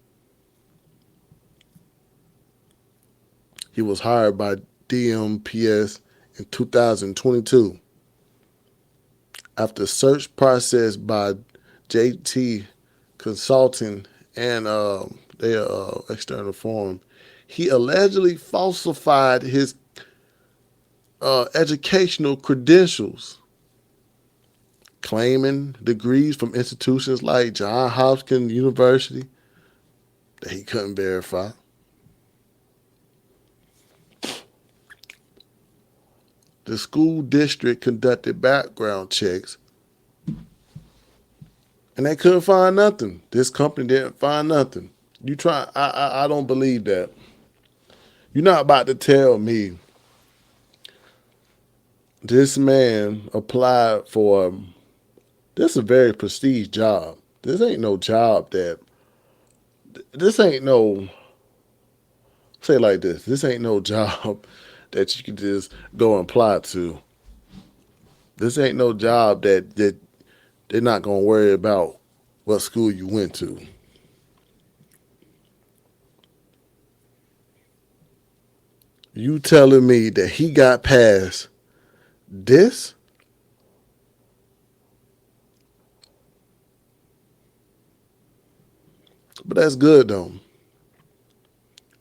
He was hired by DMPS in 2022 after search process by JT Consulting and their external firm. He allegedly falsified his educational credentials, claiming degrees from institutions like Johns Hopkins University that he couldn't verify. The school district conducted background checks and they couldn't find nothing. This company didn't find nothing. I don't believe that. You're not about to tell me this man applied for, this is a very prestige job. This ain't no job say it like this ain't no job that you can just go and apply to. This ain't no job that they're not going to worry about what school you went to. You telling me that he got past this? But that's good though,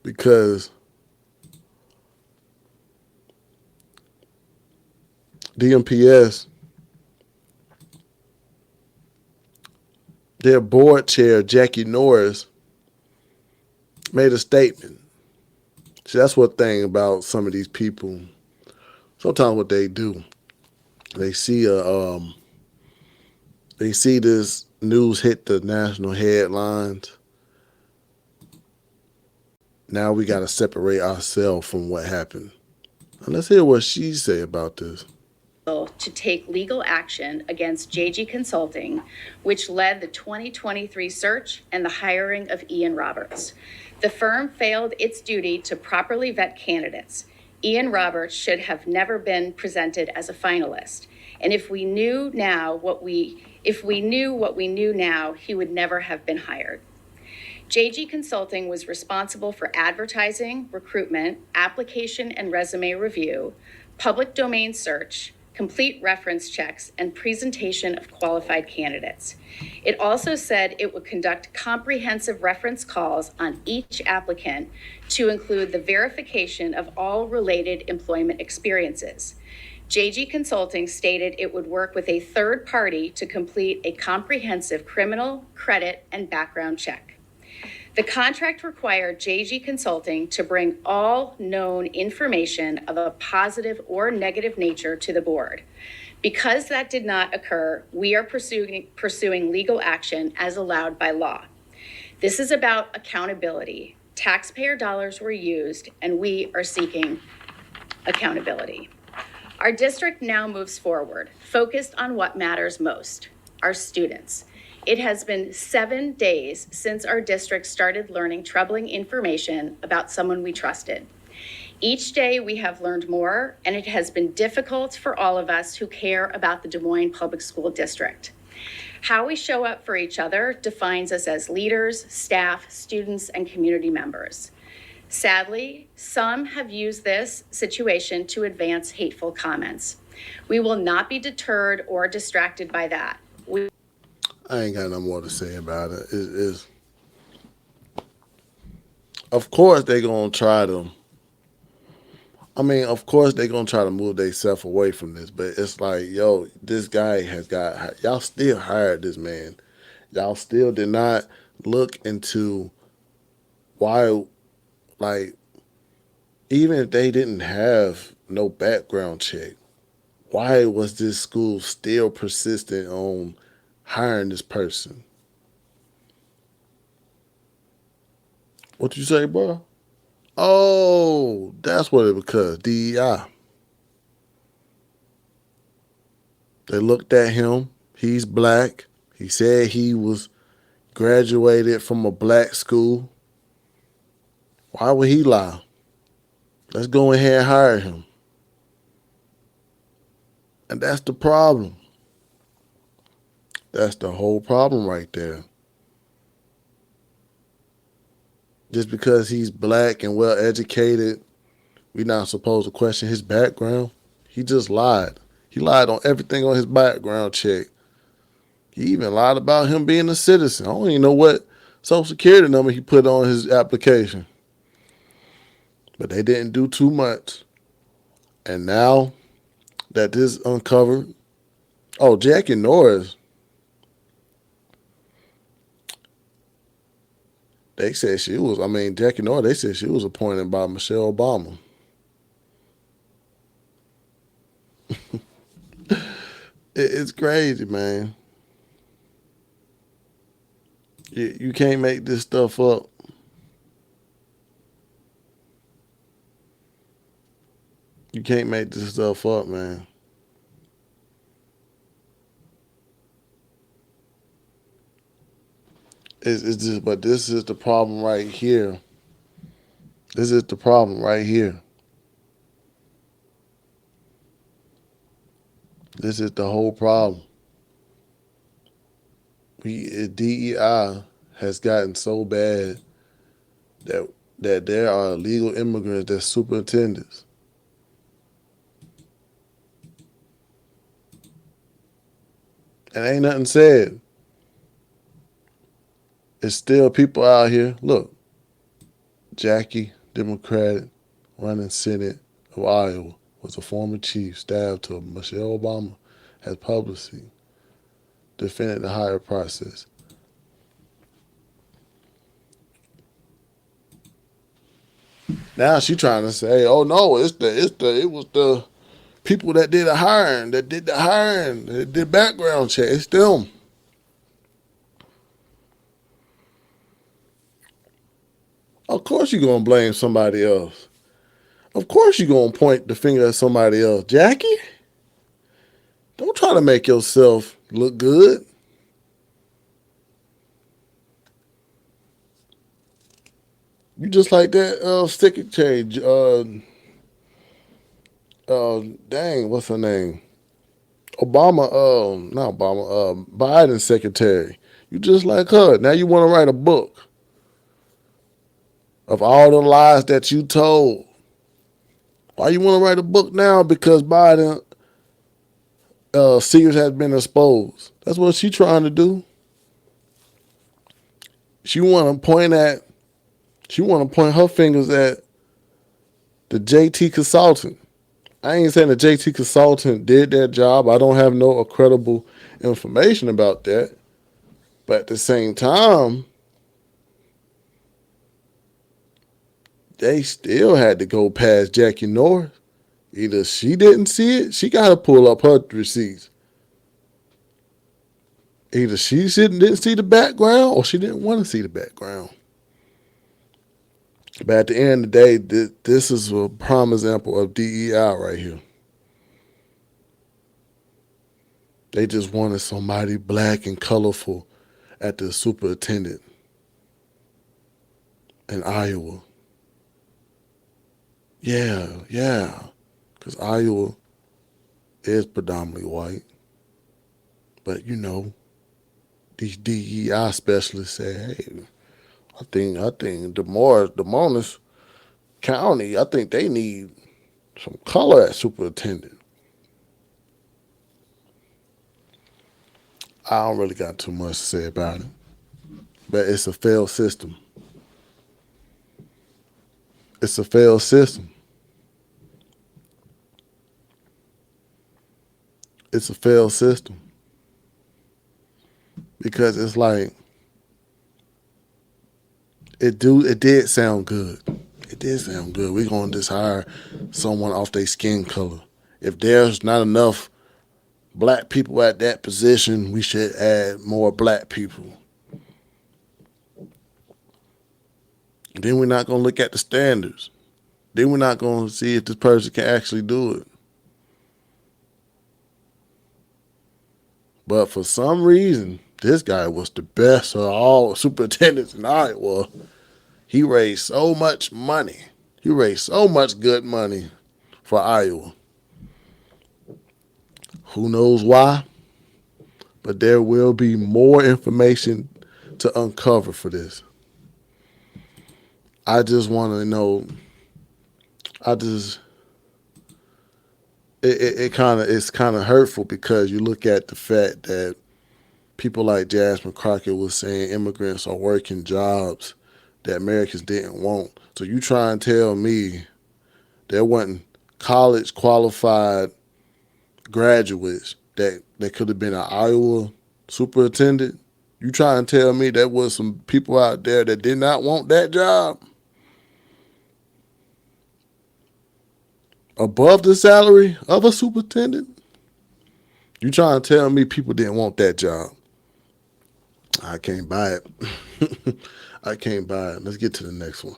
because DMPS, their board chair, Jackie Norris, made a statement. See, that's one thing about some of these people. Sometimes what they do, they see this news hit the national headlines. Now we got to separate ourselves from what happened. And let's hear what she say about this. To take legal action against JG Consulting, which led the 2023 search and the hiring of Ian Roberts. The firm failed its duty to properly vet candidates. Ian Roberts should have never been presented as a finalist. And if we knew what we knew now, he would never have been hired. JG Consulting was responsible for advertising, recruitment, application and resume review, public domain search, complete reference checks, and presentation of qualified candidates. It also said it would conduct comprehensive reference calls on each applicant to include the verification of all related employment experiences. JG Consulting stated it would work with a third party to complete a comprehensive criminal, credit, and background check. The contract required JG Consulting to bring all known information of a positive or negative nature to the board. Because that did not occur, we are pursuing legal action as allowed by law. This is about accountability. Taxpayer dollars were used, and we are seeking accountability. Our district now moves forward, focused on what matters most, our students. It has been 7 days since our district started learning troubling information about someone we trusted. Each day we have learned more, and it has been difficult for all of us who care about the Des Moines Public School District. How we show up for each other defines us as leaders, staff, students, and community members. Sadly, some have used this situation to advance hateful comments. We will not be deterred or distracted by that. I ain't got no more to say about it. Of course they're going to try to, of course they're going to try to move themselves away from this, but it's like, yo, this guy y'all still hired this man. Y'all still did not look into why, like, even if they didn't have no background check, why was this school still persistent on hiring this person? What you say, bro? Oh, that's what it was, because DEI. They looked at him. He's black. He said he was graduated from a black school. Why would he lie? Let's go ahead and hire him. And that's the problem. That's the whole problem right there. Just because he's black and well educated, we're not supposed to question his background. He just lied. He lied on everything on his background check. He even lied about him being a citizen. I don't even know what social security number he put on his application. But they didn't do too much. And now that this uncovered, Jackie Norris, they said she was, Jackie Norris, they said she was appointed by Michelle Obama. It's crazy, man. You can't make this stuff up. You can't make this stuff up, man. It's just, but this is the problem right here. This is the problem right here. This is the whole problem. DEI has gotten so bad that there are illegal immigrants that's superintendents. And ain't nothing said. it's still people out here. Look, Jackie, Democrat, running Senate of Iowa, was a former chief, stabbed to Michelle Obama, has publicly defended the higher process. Now she trying to say, "Oh no, it was the people that did the hiring, that did background check. It's them." Of course you're gonna blame somebody else. Of course you're gonna point the finger at somebody else. Jackie, don't try to make yourself look good. You just like that secretary, dang, what's her name? Not Obama, Biden's secretary. You just like her. Now you want to write a book of all the lies that you told. Why you want to write a book now? Because Biden secrets has been exposed. That's what she trying to do. She want to point her fingers at the JT consultant. I ain't saying the JT consultant did that job. I don't have no credible information about that. But at the same time, they still had to go past Jackie Norris. Either she didn't see it, she got to pull up her receipts. Either she didn't see the background or she didn't want to see the background. But at the end of the day, this is a prime example of DEI right here. They just wanted somebody black and colorful at the superintendent in Iowa. Yeah. Because Iowa is predominantly white. But, these DEI specialists say, hey, I think Des County, I think they need some color as superintendent. I don't really got too much to say about it. But it's a failed system. It's a failed system. It's a failed system. Because it's like, it did sound good. It did sound good. We're going to just hire someone off their skin color. If there's not enough black people at that position, we should add more black people. Then we're not going to look at the standards. Then we're not going to see if this person can actually do it. But for some reason, this guy was the best of all superintendents in Iowa. He raised so much money. He raised so much good money for Iowa. Who knows why? But there will be more information to uncover for this. I just want to know. It's kind of hurtful because you look at the fact that people like Jasmine Crockett was saying immigrants are working jobs that Americans didn't want. So you try and tell me there wasn't college qualified graduates that could have been an Iowa superintendent? You try and tell me there was some people out there that did not want that job? Above the salary of a superintendent? You trying to tell me people didn't want that job? I can't buy it. I can't buy it. Let's get to the next one.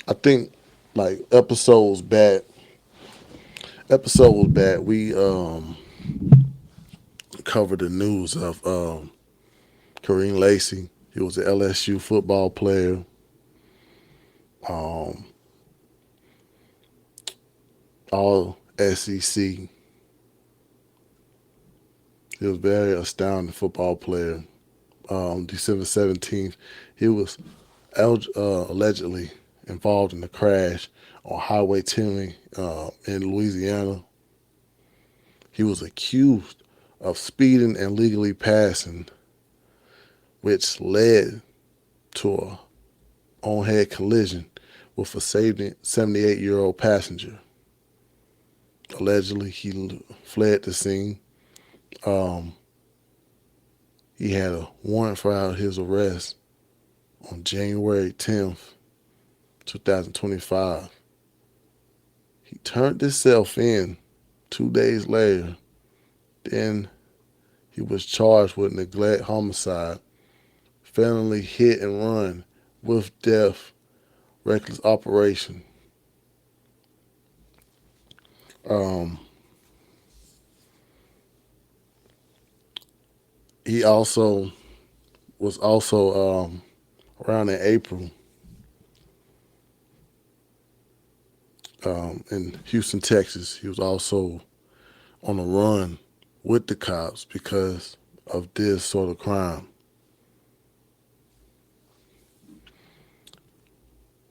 I think like episodes back, we covered the news of KYREN LACY. He was an LSU football player. All SEC. He was a very astounding football player. December 17th, he was allegedly involved in a crash on Highway 10 in Louisiana. He was accused of speeding and legally passing, which led to a on-head collision with a 78-year-old passenger. Allegedly, he fled the scene. He had a warrant for his arrest on January 10th, 2025. He turned himself in 2 days later. Then he was charged with neglect homicide, felony hit and run with death, reckless operation. He also was around in April in Houston, Texas. He was also on a run with the cops because of this sort of crime.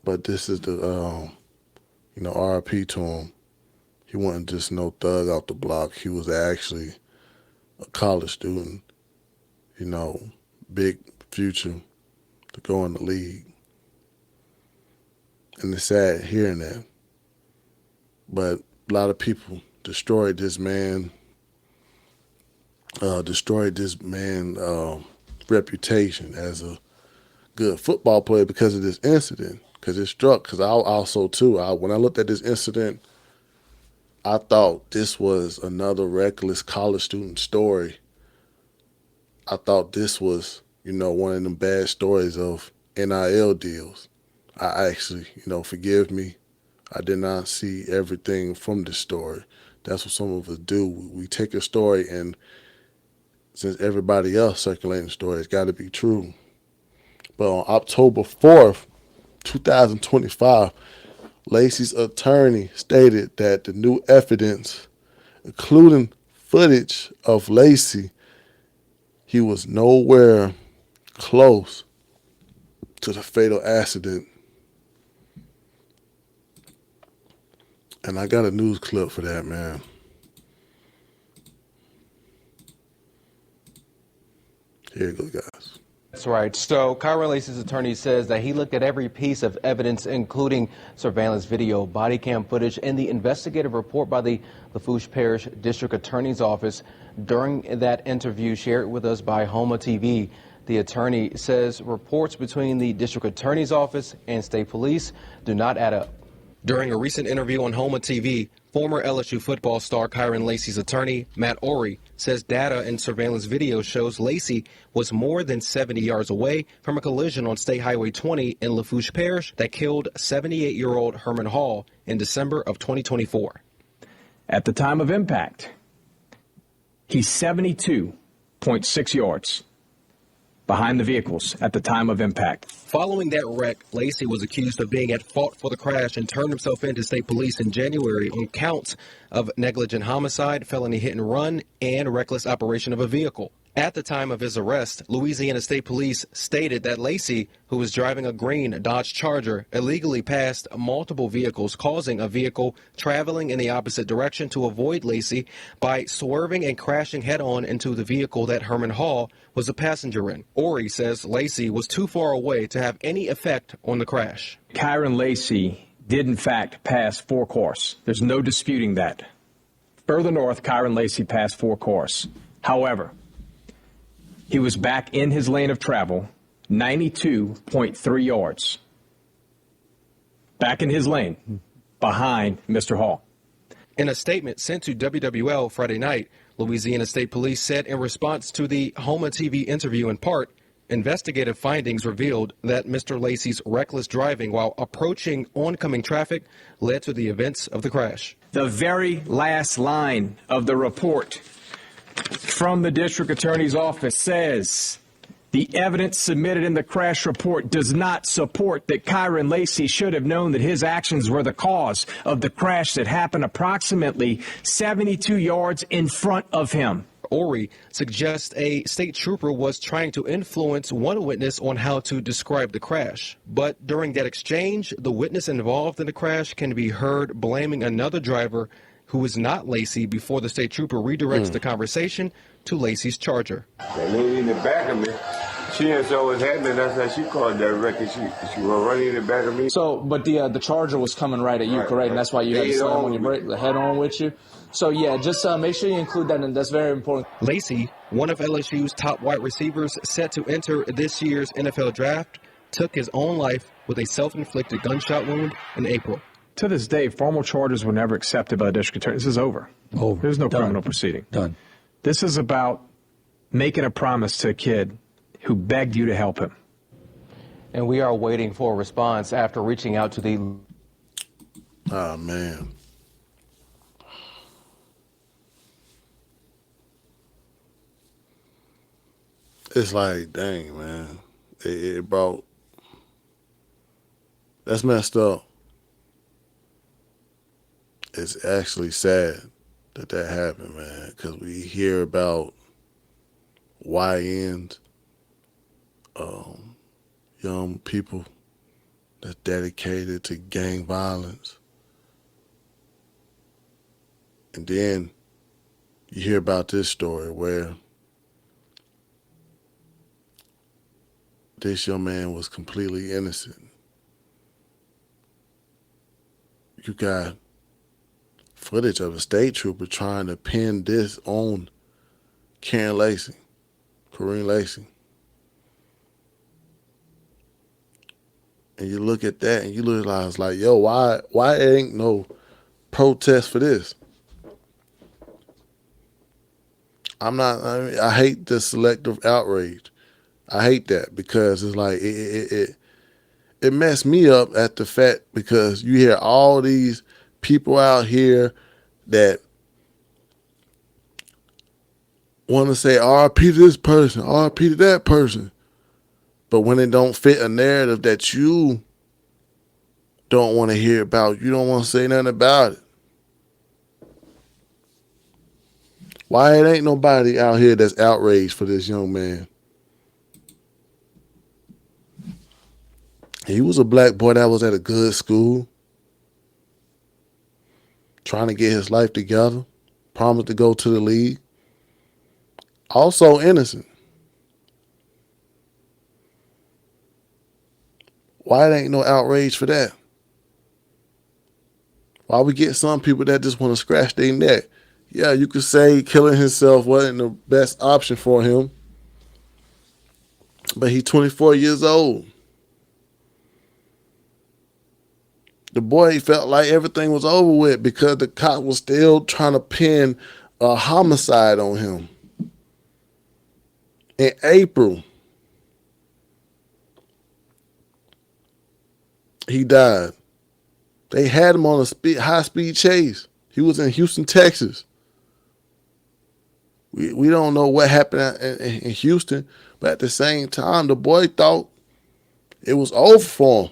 But this is the, RIP to him. He wasn't just no thug off the block. He was actually a college student, big future to go in the league. And it's sad hearing that. But a lot of people destroyed this man reputation as a good football player because of this incident. Because it struck, because I also too, when I looked at this incident, I thought this was another reckless college student story. I thought this was, one of them bad stories of NIL deals. I actually, forgive me, I did not see everything from this story. That's what some of us do. We take a story, and since everybody else circulating the story, it's got to be true. But on October 4th, 2025, LACY's attorney stated that the new evidence, including footage of LACY, he was nowhere close to the fatal accident. And I got a news clip for that, man. Here it goes, guys. That's right. So KYREN LACY's attorney says that he looked at every piece of evidence, including surveillance video, body cam footage, and the investigative report by the Lafourche Parish District Attorney's Office. During that interview shared with us by Homa TV, the attorney says reports between the District Attorney's Office and State Police do not add up. During a recent interview on Homa TV, former LSU football star KYREN LACY's attorney, Matt Ory, says data and surveillance video shows LACY was more than 70 yards away from a collision on State Highway 20 in Lafourche Parish that killed 78-year-old Herman Hall in December of 2024. At the time of impact, he's 72.6 yards behind the vehicles at the time of impact. Following that wreck, LACY was accused of being at fault for the crash and turned himself in to state police in January on counts of negligent homicide, felony hit and run, and reckless operation of a vehicle. At the time of his arrest, Louisiana State Police stated that LACY, who was driving a green Dodge Charger, illegally passed multiple vehicles, causing a vehicle traveling in the opposite direction to avoid LACY by swerving and crashing head-on into the vehicle that Herman Hall was a passenger in. Ory says LACY was too far away to have any effect on the crash. KYREN LACY did in fact pass 4 cars. There's no disputing that. Further north, KYREN LACY passed 4 cars. However, he was back in his lane of travel, 92.3 yards. Back in his lane, behind Mr. Hall. In a statement sent to WWL Friday night, Louisiana State Police said in response to the Homa TV interview in part, investigative findings revealed that Mr. LACY's reckless driving while approaching oncoming traffic led to the events of the crash. The very last line of the report from the District Attorney's Office says the evidence submitted in the crash report does not support that KYREN LACY should have known that his actions were the cause of the crash that happened approximately 72 yards in front of him. Ory suggests a state trooper was trying to influence one witness on how to describe the crash. But during that exchange, the witness involved in the crash can be heard blaming another driver who is not Lacey, before the state trooper redirects the conversation to Lacey's charger. That lady in the back of me, she didn't know what's happening. That's how she called that record. She was running in the back of me. So, but the charger was coming right at you, Right, correct? right. And that's why you had to slam on your brake, the head on with you. So yeah, just make sure you include that, and that's very important. Lacey, one of LSU's top wide receivers set to enter this year's NFL draft, took his own life with a self-inflicted gunshot wound in April. To this day, formal charges were never accepted by the district attorney. This is over. Over. There's no Done. criminal proceeding. Done. This is about making a promise to a kid who begged you to help him. And we are waiting for a response after reaching out to the... Oh, man. It's like, dang, man. It brought... That's messed up. It's actually sad that happened, man, because we hear about YNs, young people that's dedicated to gang violence. And then you hear about this story where this young man was completely innocent. You got footage of a state trooper trying to pin this on KYREN LACY. And you look at that and you realize, like, yo, why ain't no protest for this? I hate the selective outrage. I hate that because it's like it messed me up at the fact because you hear all these people out here that want to say RIP to this person, RIP to that person. But when it don't fit a narrative that you don't want to hear about, you don't want to say nothing about it. Why it ain't nobody out here that's outraged for this young man? He was a black boy that was at a good school, trying to get his life together, promised to go to the league. Also innocent. Why it ain't no outrage for that? Why we get some people that just want to scratch their neck? Yeah, you could say killing himself wasn't the best option for him, but he's 24 years old. The boy felt like everything was over with because the cop was still trying to pin a homicide on him. In April, he died. They had him on a high-speed chase. He was in Houston, Texas. We don't know what happened in Houston, but at the same time, the boy thought it was over for him.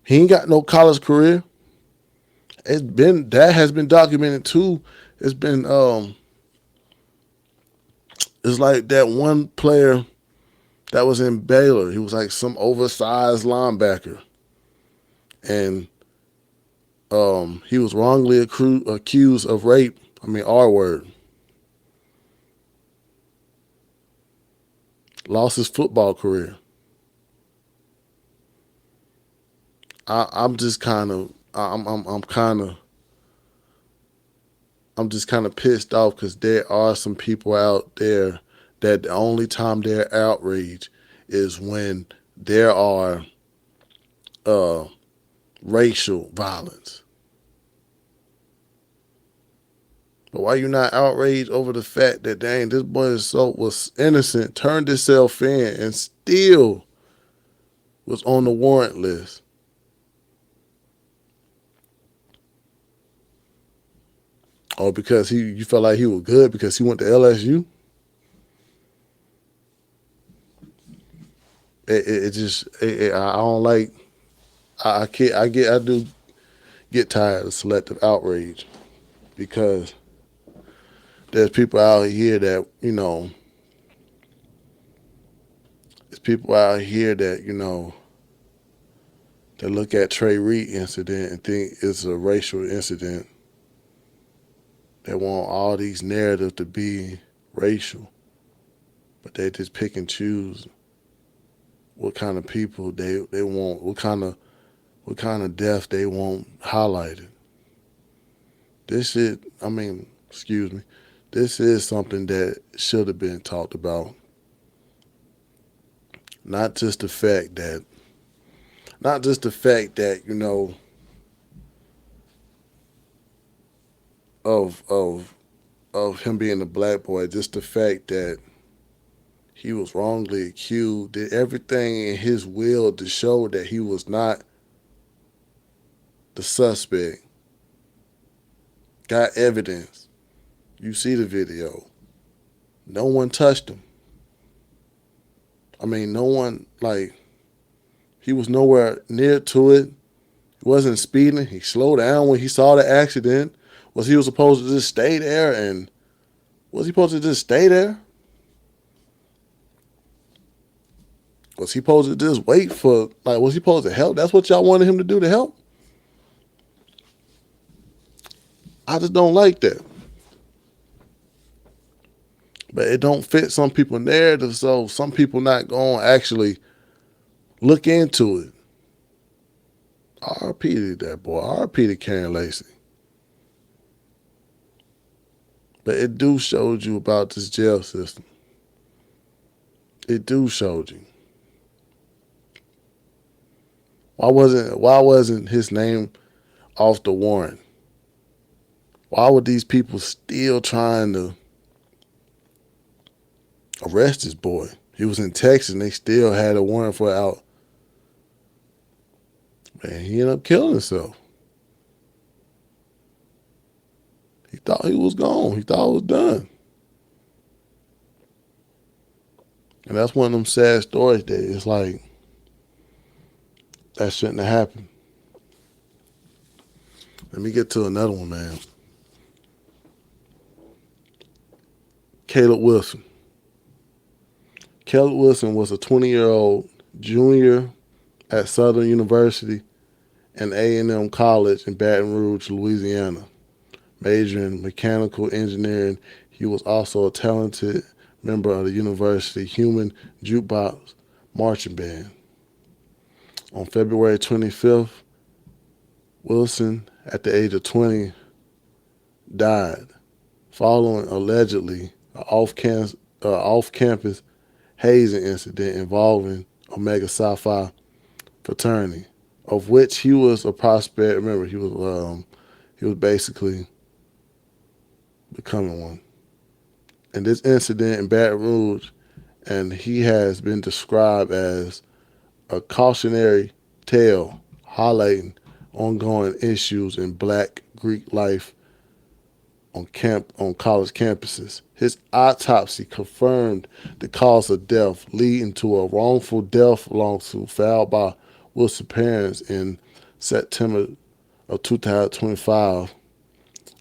He ain't got no college career. That has been documented too. It's been it's like that one player that was in Baylor. He was like some oversized linebacker. And he was wrongly accused of rape. R-word. Lost his football career. I'm just kind of pissed off because there are some people out there that the only time they're outraged is when there are racial violence. But why you not outraged over the fact that, dang, this boy was innocent, turned himself in, and still was on the warrant list? Or because you felt like he was good because he went to LSU? I don't like. I do get tired of selective outrage because there's people out here that, there's people out here that, that look at Trey Reed incident and think it's a racial incident. They want all these narratives to be racial, but they just pick and choose what kind of people they want, what kind of death they want highlighted. This shit, I mean, excuse me, this is something that should have been talked about. Not just the fact that, you know, of him being a black boy, just the fact that he was wrongly accused, did everything in his will to show that he was not the suspect. Got evidence. You see the video. No one touched him. I mean, no one, like, he was nowhere near to it. He wasn't speeding. He slowed down when he saw the accident. Was he supposed to just stay there? And was he supposed to just stay there? Was he supposed to just wait for, like, was he supposed to help? That's what y'all wanted him to do, to help? I just don't like that. But it don't fit some people's narrative, so some people not going to actually look into it. R.I.P. to that boy. R.I.P. to KYREN LACY. But it do showed you about this jail system. It do showed you. Why wasn't his name off the warrant? Why were these people still trying to arrest this boy? He was in Texas and they still had a warrant for out. Man, he ended up killing himself. He thought he was gone. He thought it was done. And that's one of them sad stories that it's like, that shouldn't have happened. Let me get to another one, man. Caleb Wilson. Caleb Wilson was a 20-year-old junior at Southern University and A&M College in Baton Rouge, Louisiana. Majoring in mechanical engineering, he was also a talented member of the university Human Jukebox Marching Band. On February 25th, Wilson, at the age of 20, died following allegedly an off-campus hazing incident involving Omega Psi Phi fraternity, of which he was a prospect. Remember, he was basically becoming one. And this incident in Baton Rouge, and he has been described as a cautionary tale highlighting ongoing issues in Black Greek life on college campuses. His autopsy confirmed the cause of death, leading to a wrongful death lawsuit filed by Wilson's parents in September of 2025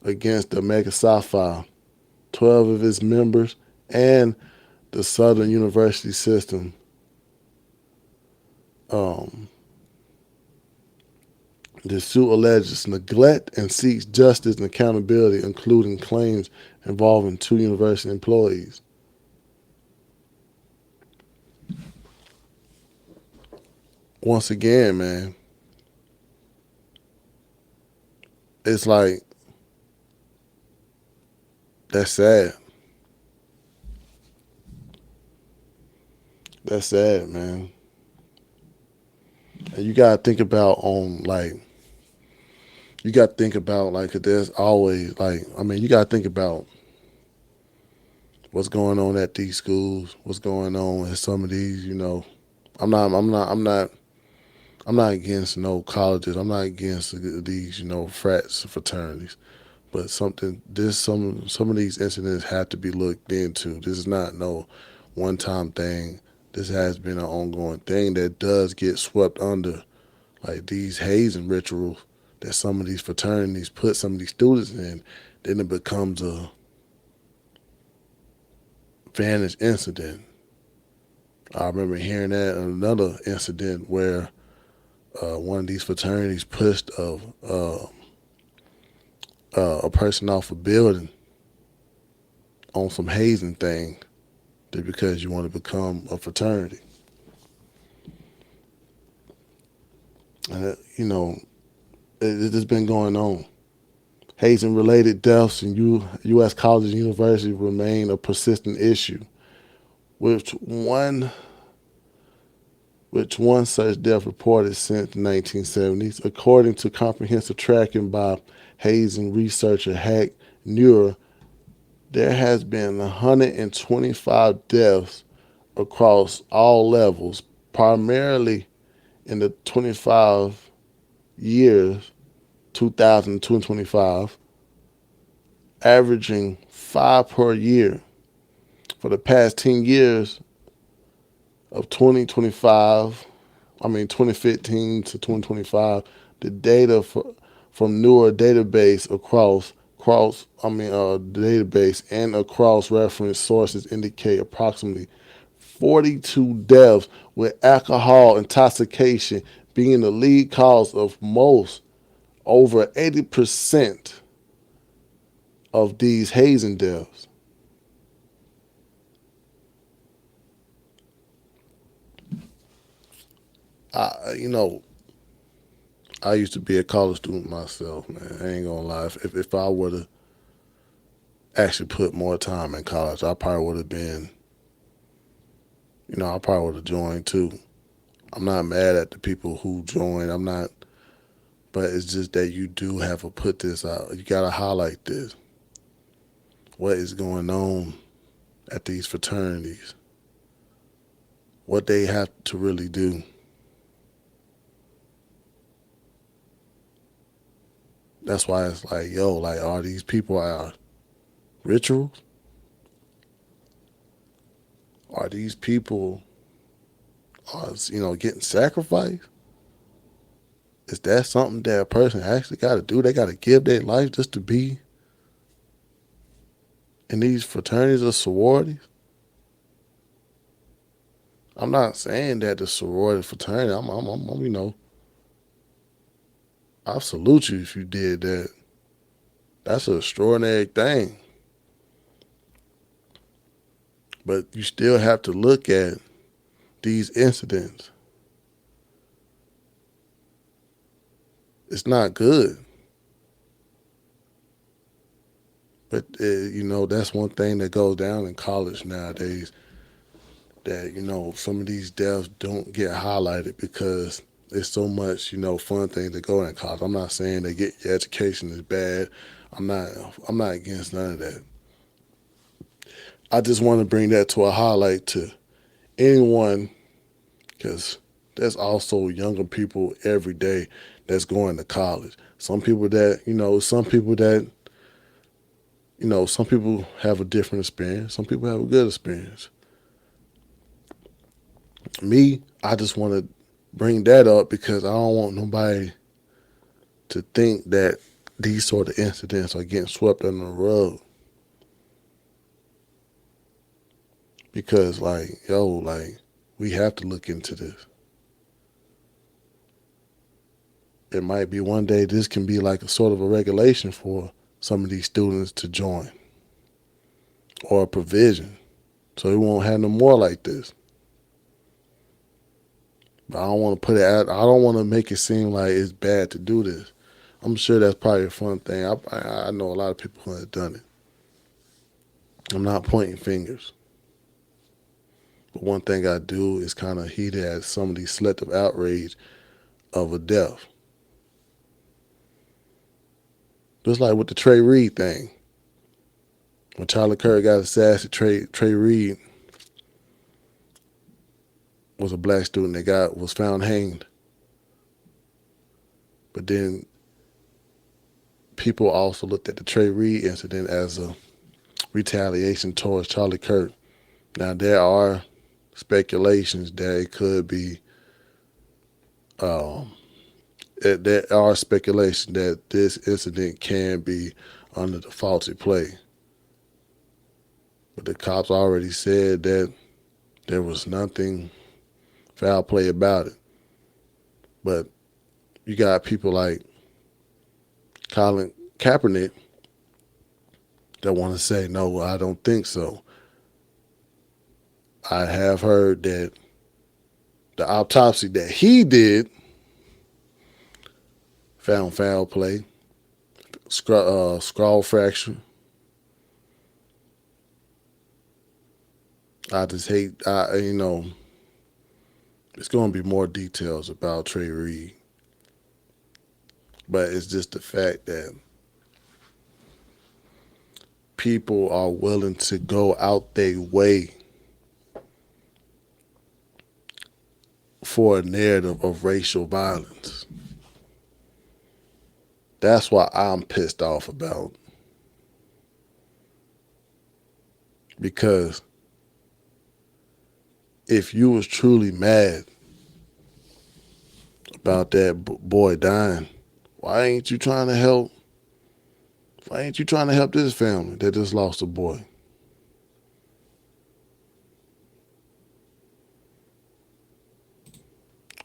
against the Omega Psi Phi, 12 of its members, and the Southern University system. The suit alleges neglect and seeks justice and accountability, including claims involving 2 university employees. Once again, man, it's like, that's sad. That's sad, man. And you gotta think about there's always, like, I mean, you gotta think about what's going on at these schools, what's going on at some of these, you know. I'm not against no colleges. I'm not against these, you know, frats, fraternities. But some of these incidents have to be looked into. This is not no one-time thing. This has been an ongoing thing that does get swept under, like these hazing rituals that some of these fraternities put some of these students in. Then it becomes a vanished incident. I remember hearing that in another incident where one of these fraternities pushed a a person off a building on some hazing thing just because you want to become a fraternity. And, you know, it's been going on. Hazing-related deaths in U.S. colleges and universities remain a persistent issue, which one such death reported since the 1970s. According to comprehensive tracking by hazing researcher Hack Neuer, there has been 125 deaths across all levels, primarily in the 25 years, 2000 to 2025, averaging 5 per year. For the past 10 years of 2015 to 2025, the data from newer database database and across reference sources indicate approximately 42 deaths, with alcohol intoxication being the lead cause of most. Over 80% of these hazing deaths. I used to be a college student myself, man. I ain't gonna lie. If I would have actually put more time in college, I probably would have been, I probably would have joined too. I'm not mad at the people who joined. I'm not, but it's just that you do have to put this out. You gotta highlight this. What is going on at these fraternities? What they have to really do. That's why it's like, are these people our rituals? Are these people, getting sacrificed? Is that something that a person actually got to do? They got to give their life just to be in these fraternities or sororities? I'm not saying that the sorority fraternity, I salute you if you did that. That's an extraordinary thing. But you still have to look at these incidents. It's not good. But, that's one thing that goes down in college nowadays, that, some of these deaths don't get highlighted because it's so much, fun thing to go in college. I'm not saying that your education is bad. I'm not against none of that. I just want to bring that to a highlight to anyone, because there's also younger people every day that's going to college. Some people have a different experience. Some people have a good experience. Me, I just want to bring that up because I don't want nobody to think that these sort of incidents are getting swept under the rug. Because, we have to look into this. It might be one day this can be like a sort of a regulation for some of these students to join, or a provision, so we won't have no more like this. But I don't want to put it out. I don't want to make it seem like it's bad to do this. I'm sure that's probably a fun thing. I know a lot of people who have done it. I'm not pointing fingers. But one thing I do is kind of heated at some of the selective outrage of a death. Just like with the Trey Reed thing. When Charlie Kirk got assassinated, Trey Reed was a black student that was found hanged. But then people also looked at the Trey Reed incident as a retaliation towards Charlie Kirk. Now, there are speculations that it could be, there are speculations that this incident can be under the faulty play. But the cops already said that there was nothing foul play about it. But you got people like Colin Kaepernick, that want to say, no, I don't think so. I have heard that the autopsy that he did found foul play, skull fracture. I just hate, it's going to be more details about Trey Reed. But it's just the fact that people are willing to go out their way for a narrative of racial violence. That's what I'm pissed off about. Because if you was truly mad about that boy dying, why ain't you trying to help? Why ain't you trying to help this family that just lost a boy?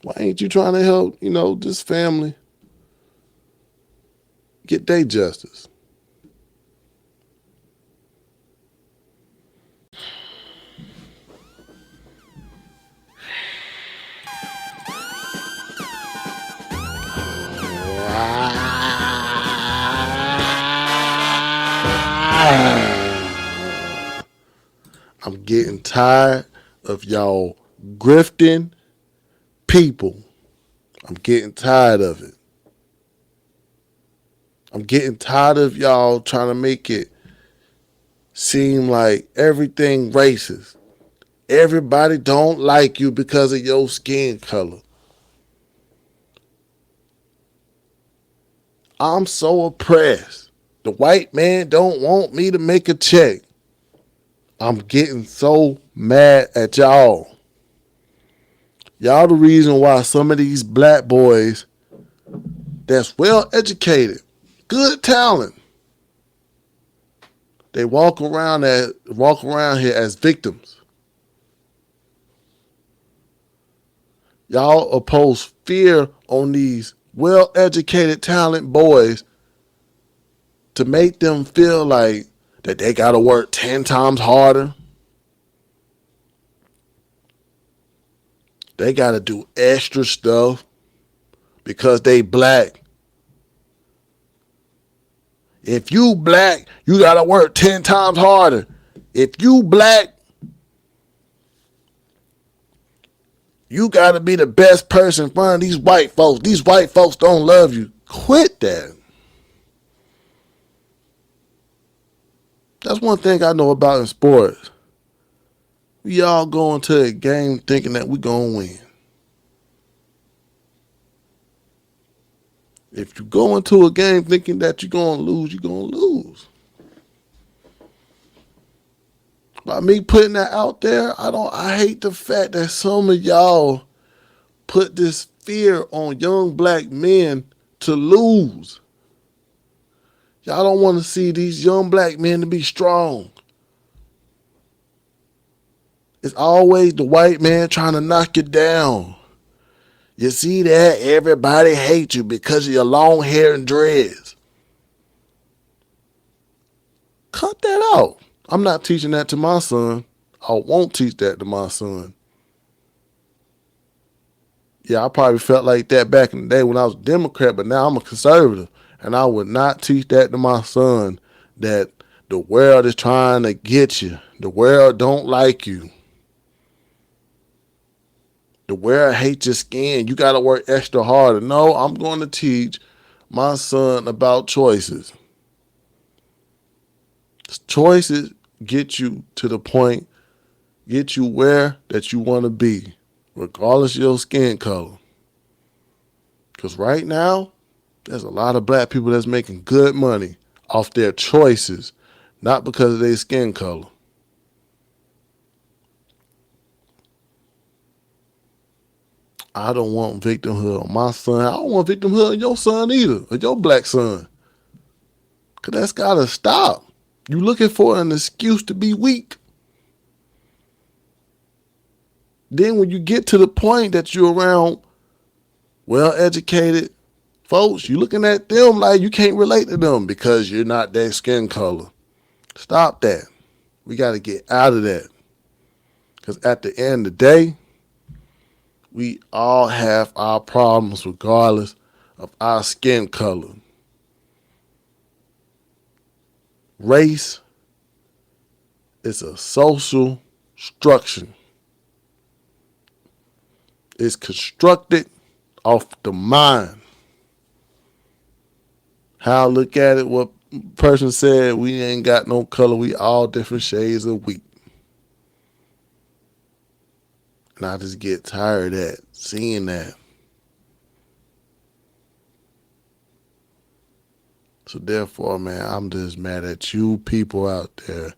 Why ain't you trying to help, this family get their justice? I'm getting tired of y'all grifting people. I'm getting tired of it. I'm getting tired of y'all trying to make it seem like everything racist. Everybody don't like you because of your skin color. I'm so oppressed. The white man don't want me to make a check. I'm getting so mad at y'all. Y'all the reason why some of these black boys that's well educated, good talent, they walk around here as victims. Y'all oppose fear on these well-educated talent boys to make them feel like that they got to work 10 times harder. They got to do extra stuff because they black. If you black, you got to work 10 times harder. If you black, you got to be the best person in front of these white folks. These white folks don't love you. Quit that. That's one thing I know about in sports. We all go into a game thinking that we're going to win. If you go into a game thinking that you're going to lose, you're going to lose. By me putting that out there, I hate the fact that some of y'all put this fear on young black men to lose. Y'all don't want to see these young black men to be strong. It's always the white man trying to knock you down. You see that? Everybody hates you because of your long hair and dreads. Cut that out. I'm not teaching that to my son. I won't teach that to my son. Yeah, I probably felt like that back in the day when I was a Democrat, but now I'm a conservative. And I would not teach that to my son, that the world is trying to get you. The world don't like you. The world hates your skin. You got to work extra harder. No, I'm going to teach my son about choices. Choices get you to the point, get you where that you want to be, regardless of your skin color. Because right now, there's a lot of black people that's making good money off their choices, not because of their skin color. I don't want victimhood on my son. I don't want victimhood on your son either, or your black son. Because that's got to stop. You looking for an excuse to be weak. Then when you get to the point that you're around well-educated folks, you looking at them like you can't relate to them because you're not their skin color. Stop that. We got to get out of that. Because at the end of the day, we all have our problems regardless of our skin color. Race is a social structure. It's constructed off the mind. How I look at it, what person said, we ain't got no color, we all different shades of wheat. And I just get tired of that, seeing that. So therefore, man, I'm just mad at you people out there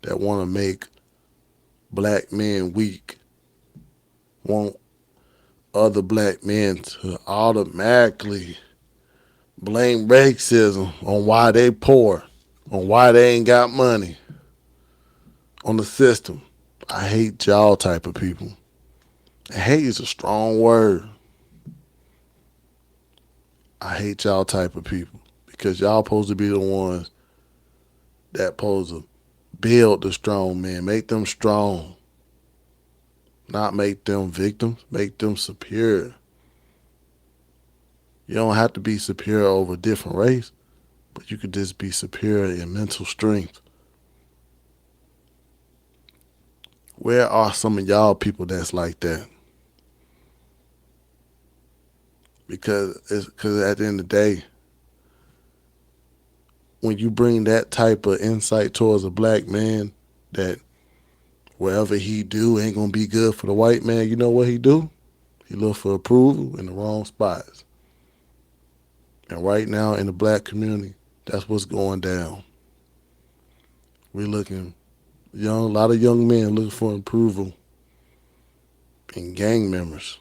that want to make black men weak, want other black men to automatically blame racism on why they poor, on why they ain't got money, on the system. I hate y'all type of people. And hate is a strong word. I hate y'all type of people because y'all supposed to be the ones that supposed to build the strong men, make them strong, not make them victims, make them superior. You don't have to be superior over a different race, but you could just be superior in mental strength. Where are some of y'all people that's like that? Because at the end of the day, when you bring that type of insight towards a black man that wherever he do ain't gonna be good for the white man, you know what he do? He look for approval in the wrong spots. And right now in the black community, that's what's going down. We're looking a lot of young men looking for approval in gang members.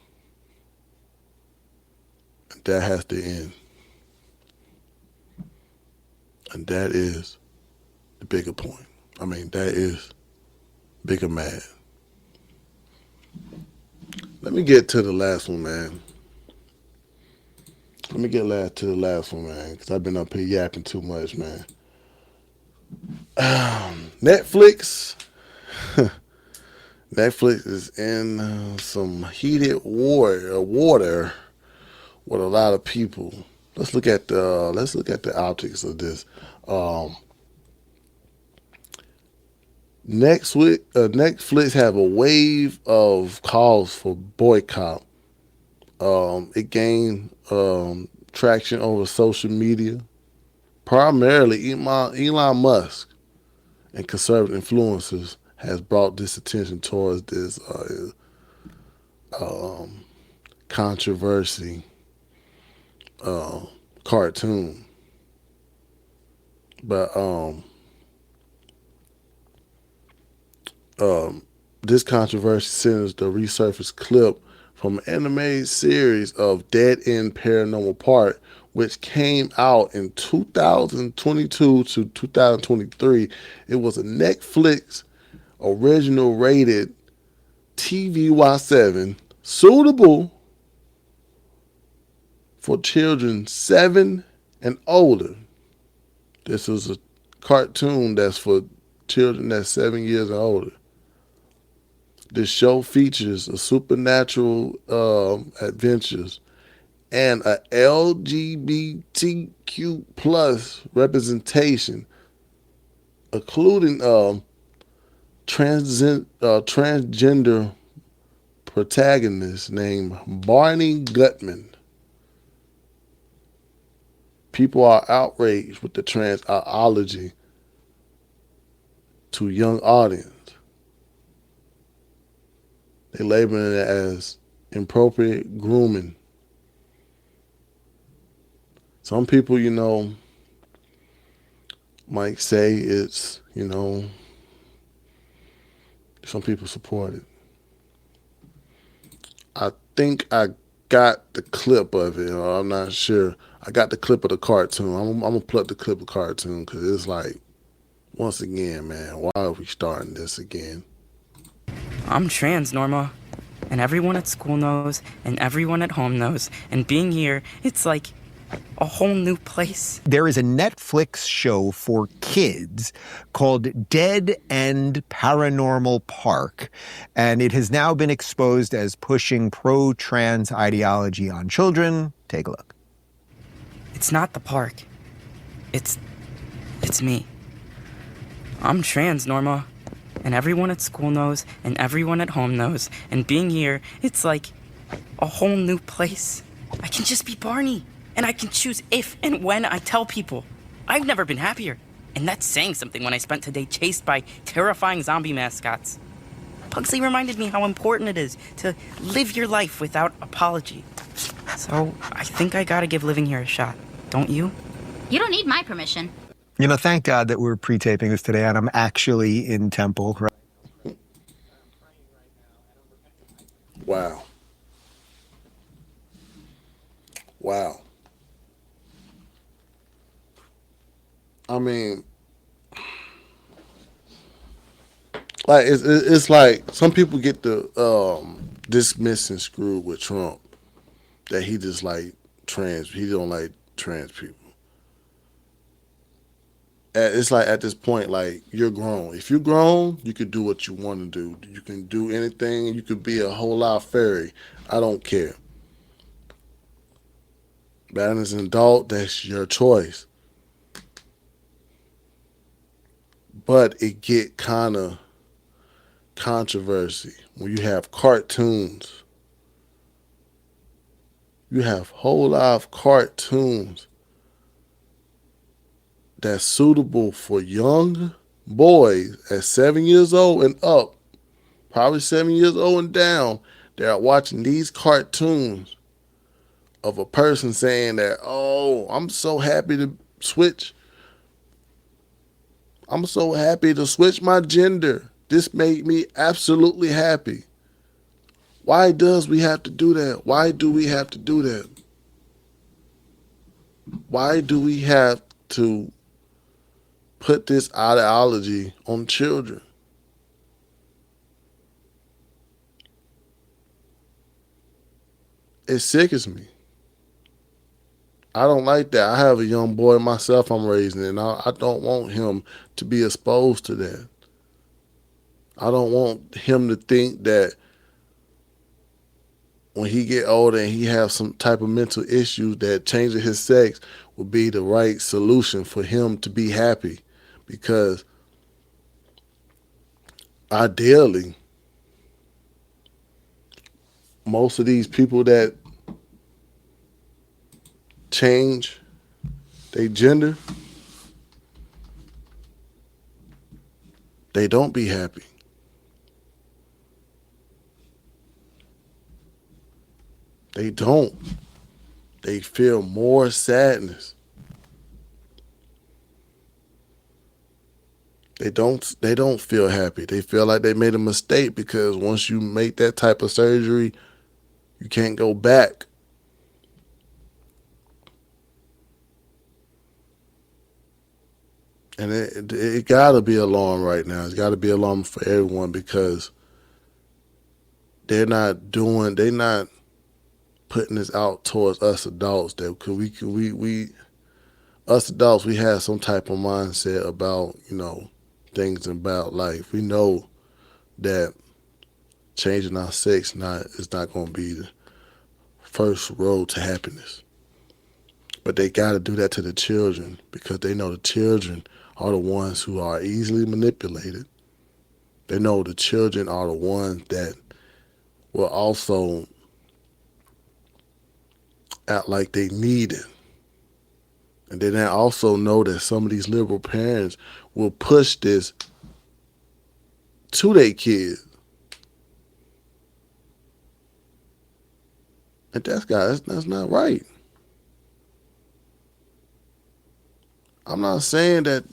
And that has to end. And that is the bigger point. I mean, that is bigger mad. Let me get to the last one, man. Let me get to the last one, man, because I've been up here yapping too much, man. Netflix. Netflix is in some heated water with a lot of people. Let's look at the optics of this. Netflix have a wave of calls for boycott. It gained traction over social media, primarily Elon Musk and conservative influencers has brought this attention towards this controversy cartoon. But this controversy centers the resurfaced clip from an animated series of Dead End Paranormal Park, which came out in 2022 to 2023. It was a Netflix original rated TVY7, suitable for children 7 and older. This is a cartoon that's for children that's 7 years and older. This show features a supernatural adventures and a LGBTQ plus representation, including transgender protagonist named Barney Gutman. People are outraged with the trans ideology to young audience. They labeling it as inappropriate grooming. Some people, might say it's, some people support it. I think I got the clip of it, or I'm not sure. I got the clip of the cartoon. I'm going to plug the clip of the cartoon because it's like, once again, man, why are we starting this again? I'm trans, Norma, and everyone at school knows, and everyone at home knows, and being here, it's like a whole new place. There is a Netflix show for kids called Dead End Paranormal Park, and it has now been exposed as pushing pro-trans ideology on children. Take a look. It's not the park. It's me. I'm trans, Norma. And everyone at school knows, and everyone at home knows. And being here, it's like a whole new place. I can just be Barney. And I can choose if and when I tell people. I've never been happier. And that's saying something when I spent today chased by terrifying zombie mascots. Pugsley reminded me how important it is to live your life without apology. So I think I gotta give living here a shot. Don't you? You don't need my permission. You know, thank God that we're pre-taping this today, and I'm actually in Temple. Right? Wow. Wow. I mean, like it's like some people get the dismiss and screwed with Trump that he just like trans. He don't like trans people. It's like at this point, like you're grown. If you're grown, you can do what you want to do. You can do anything. You could be a whole lot fairy. I don't care. But as an adult, that's your choice. But it get kind of controversy when you have cartoons. You have whole lot of cartoons that's suitable for young boys at 7 years old and up, probably 7 years old and down. They're watching these cartoons of a person saying that, oh, I'm so happy to switch. I'm so happy to switch my gender. This made me absolutely happy. Why does we have to do that? Why do we have to do that? Why do we have to put this ideology on children? It sickens me. I don't like that. I have a young boy myself I'm raising, and I don't want him to be exposed to that. I don't want him to think that when he get older and he have some type of mental issues that changing his sex will be the right solution for him to be happy. Because ideally, most of these people that change their gender, they don't be happy. They don't. They feel more sadness. They don't feel happy. They feel like they made a mistake because once you make that type of surgery, you can't go back. And it gotta be alarm right now. It's gotta be alarm for everyone because they're not putting this out towards us adults. That us adults, we have some type of mindset about, things about life. We know that changing our sex is not going to be the first road to happiness. But they got to do that to the children because they know the children are the ones who are easily manipulated. They know the children are the ones that will also act like they need it. And then I also know that some of these liberal parents will push this to their kids. And that's not right. I'm not saying that,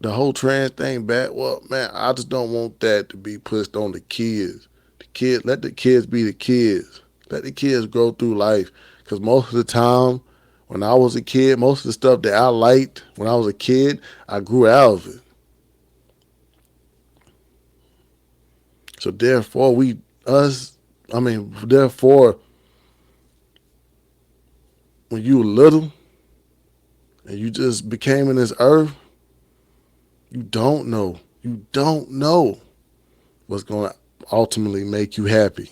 the whole trans thing bad. Well, man, I just don't want that to be pushed on the kids. Let the kids be the kids. Let the kids grow through life. Because most of the time, when I was a kid, most of the stuff that I liked when I was a kid, I grew out of it. So therefore, when you were little and you just became in this earth, you don't know. You don't know what's going to ultimately make you happy.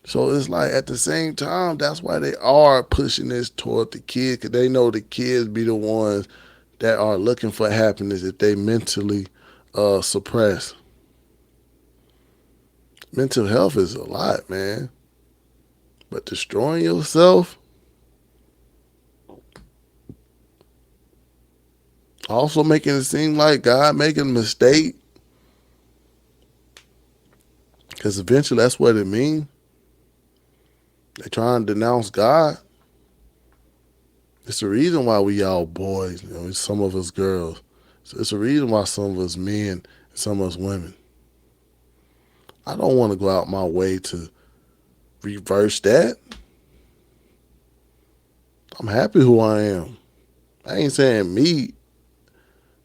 So it's like at the same time, that's why they are pushing this toward the kids, because they know the kids be the ones that are looking for happiness if they mentally suppress. Mental health is a lot, man. But destroying yourself, also making it seem like God making a mistake, because eventually that's what it means. They trying to denounce God. It's the reason why we all boys, some of us girls. So it's the reason why some of us men and some of us women. I don't want to go out my way to reverse that. I'm happy who I am. I ain't saying me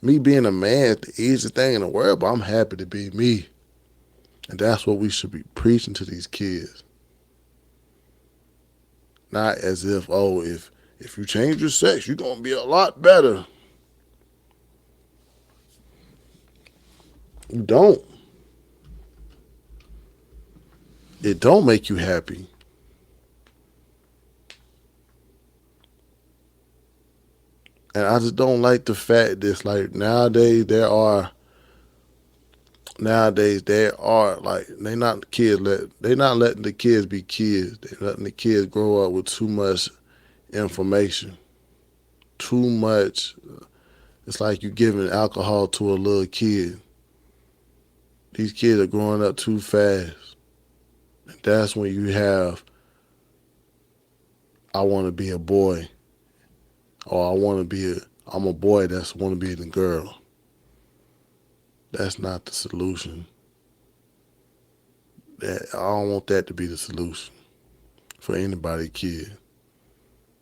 being a man is the easiest thing in the world, but I'm happy to be me. And that's what we should be preaching to these kids. Not as if, if you change your sex, you're going to be a lot better. You don't. It don't make you happy. And I just don't like the fact that it's like nowadays they are like they not letting the kids be kids. They're letting the kids grow up with too much information. Too much. It's like you giving alcohol to a little kid. These kids are growing up too fast. And that's when you have, I want to be a boy. Or I'm a boy that's want to be a girl. That's not the solution. I don't want that to be the solution for anybody, kid.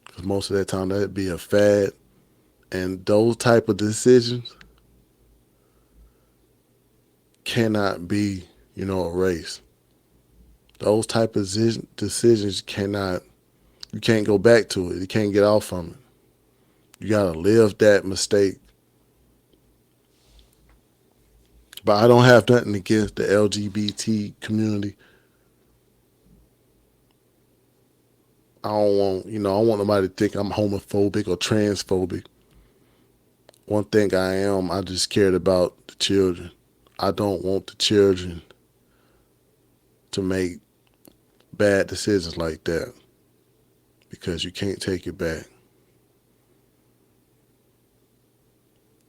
Because most of that time that'd be a fad. And those type of decisions cannot be, erased. Those type of decisions you can't go back to it. You can't get off from it. You got to live that mistake. But I don't have nothing against the LGBT community. I don't want nobody to think I'm homophobic or transphobic. One thing I am, I just cared about the children. I don't want the children to make bad decisions like that, because you can't take it back.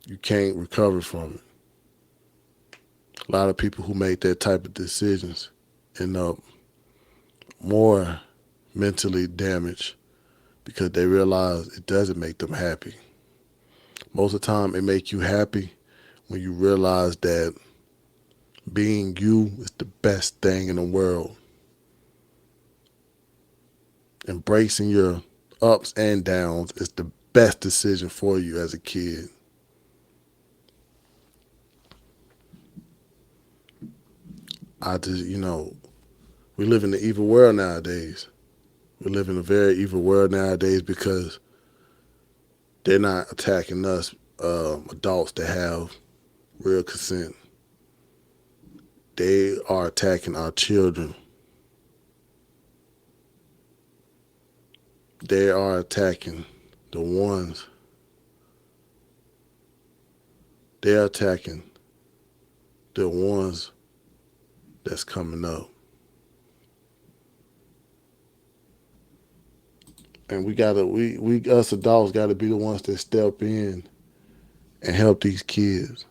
You can't recover from it. A lot of people who make that type of decisions end up more mentally damaged because they realize it doesn't make them happy. Most of the time it makes you happy when you realize that being you is the best thing in the world. Embracing your ups and downs is the best decision for you as a kid. We live in an evil world nowadays. We live in a very evil world nowadays because they're not attacking us, adults that have real consent. They are attacking our children. They are attacking the ones. They're attacking the ones that's coming up. And we us adults gotta be the ones that step in and help these kids.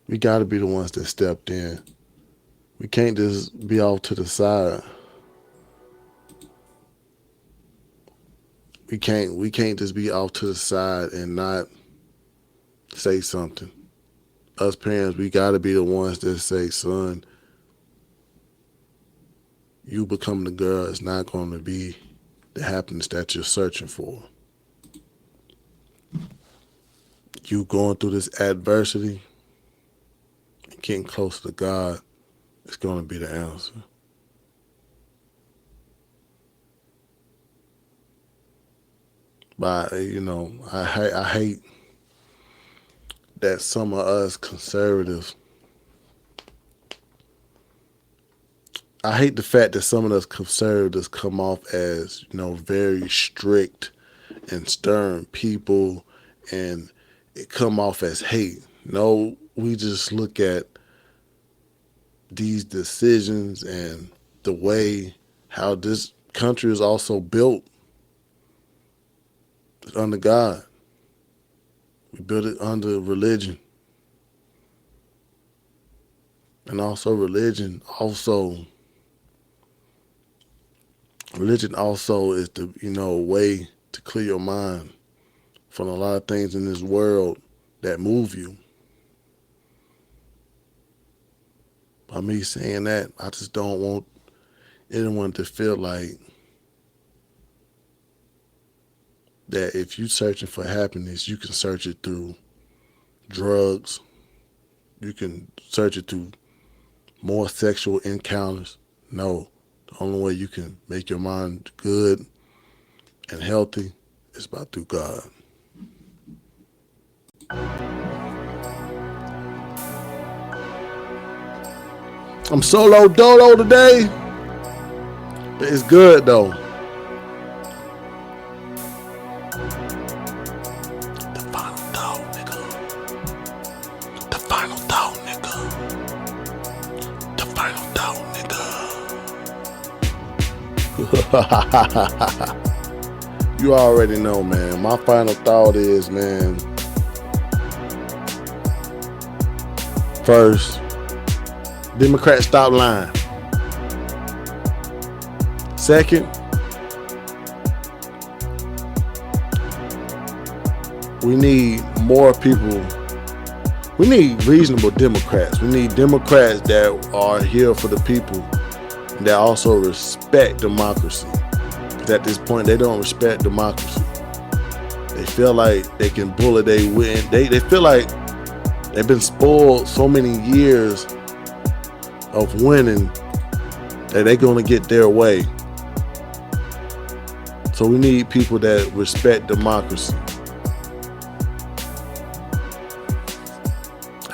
We gotta be the ones that stepped in. We can't just be off to the side. We can't just be off to the side and not say something. Us parents, we gotta be the ones that say, son, you becoming the girl is not going to be the happiness that you're searching for. You going through this adversity and getting close to God is going to be the answer. But, you know, I hate that some of us conservatives, I hate the fact that some of us conservatives come off as, you know, very strict and stern people, and it come off as hate. No, we just look at these decisions and the way how this country is also built under God. We built it under religion. And also religion also is the, you know, way to clear your mind from a lot of things in this world that move you. By me saying that, I just don't want anyone to feel like that if you're searching for happiness, you can search it through drugs. You can search it through more sexual encounters. No, the only way you can make your mind good and healthy is by through God. I'm solo dolo today, but it's good though. The final thought, nigga. The final thought, nigga. The final thought, nigga. You already know, man. My final thought is, man, first, Democrats stop lying. Second, we need more people. We need reasonable Democrats. We need Democrats that are here for the people and that also respect democracy. Because at this point, they don't respect democracy. They feel like they can bully their win. They feel like they've been spoiled so many years of winning that they're going to get their way. So we need people that respect democracy.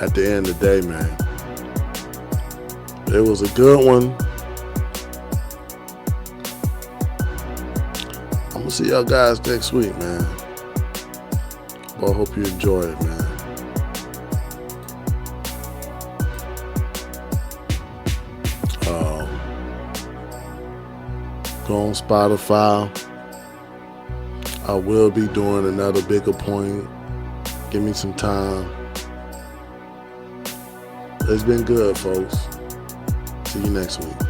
At the end of the day, man, it was a good one. I'm going to see y'all guys next week, man. Well, I hope you enjoy it, man. Go on Spotify. I will be doing another bigger point. Give me some time. It's been good, folks. See you next week.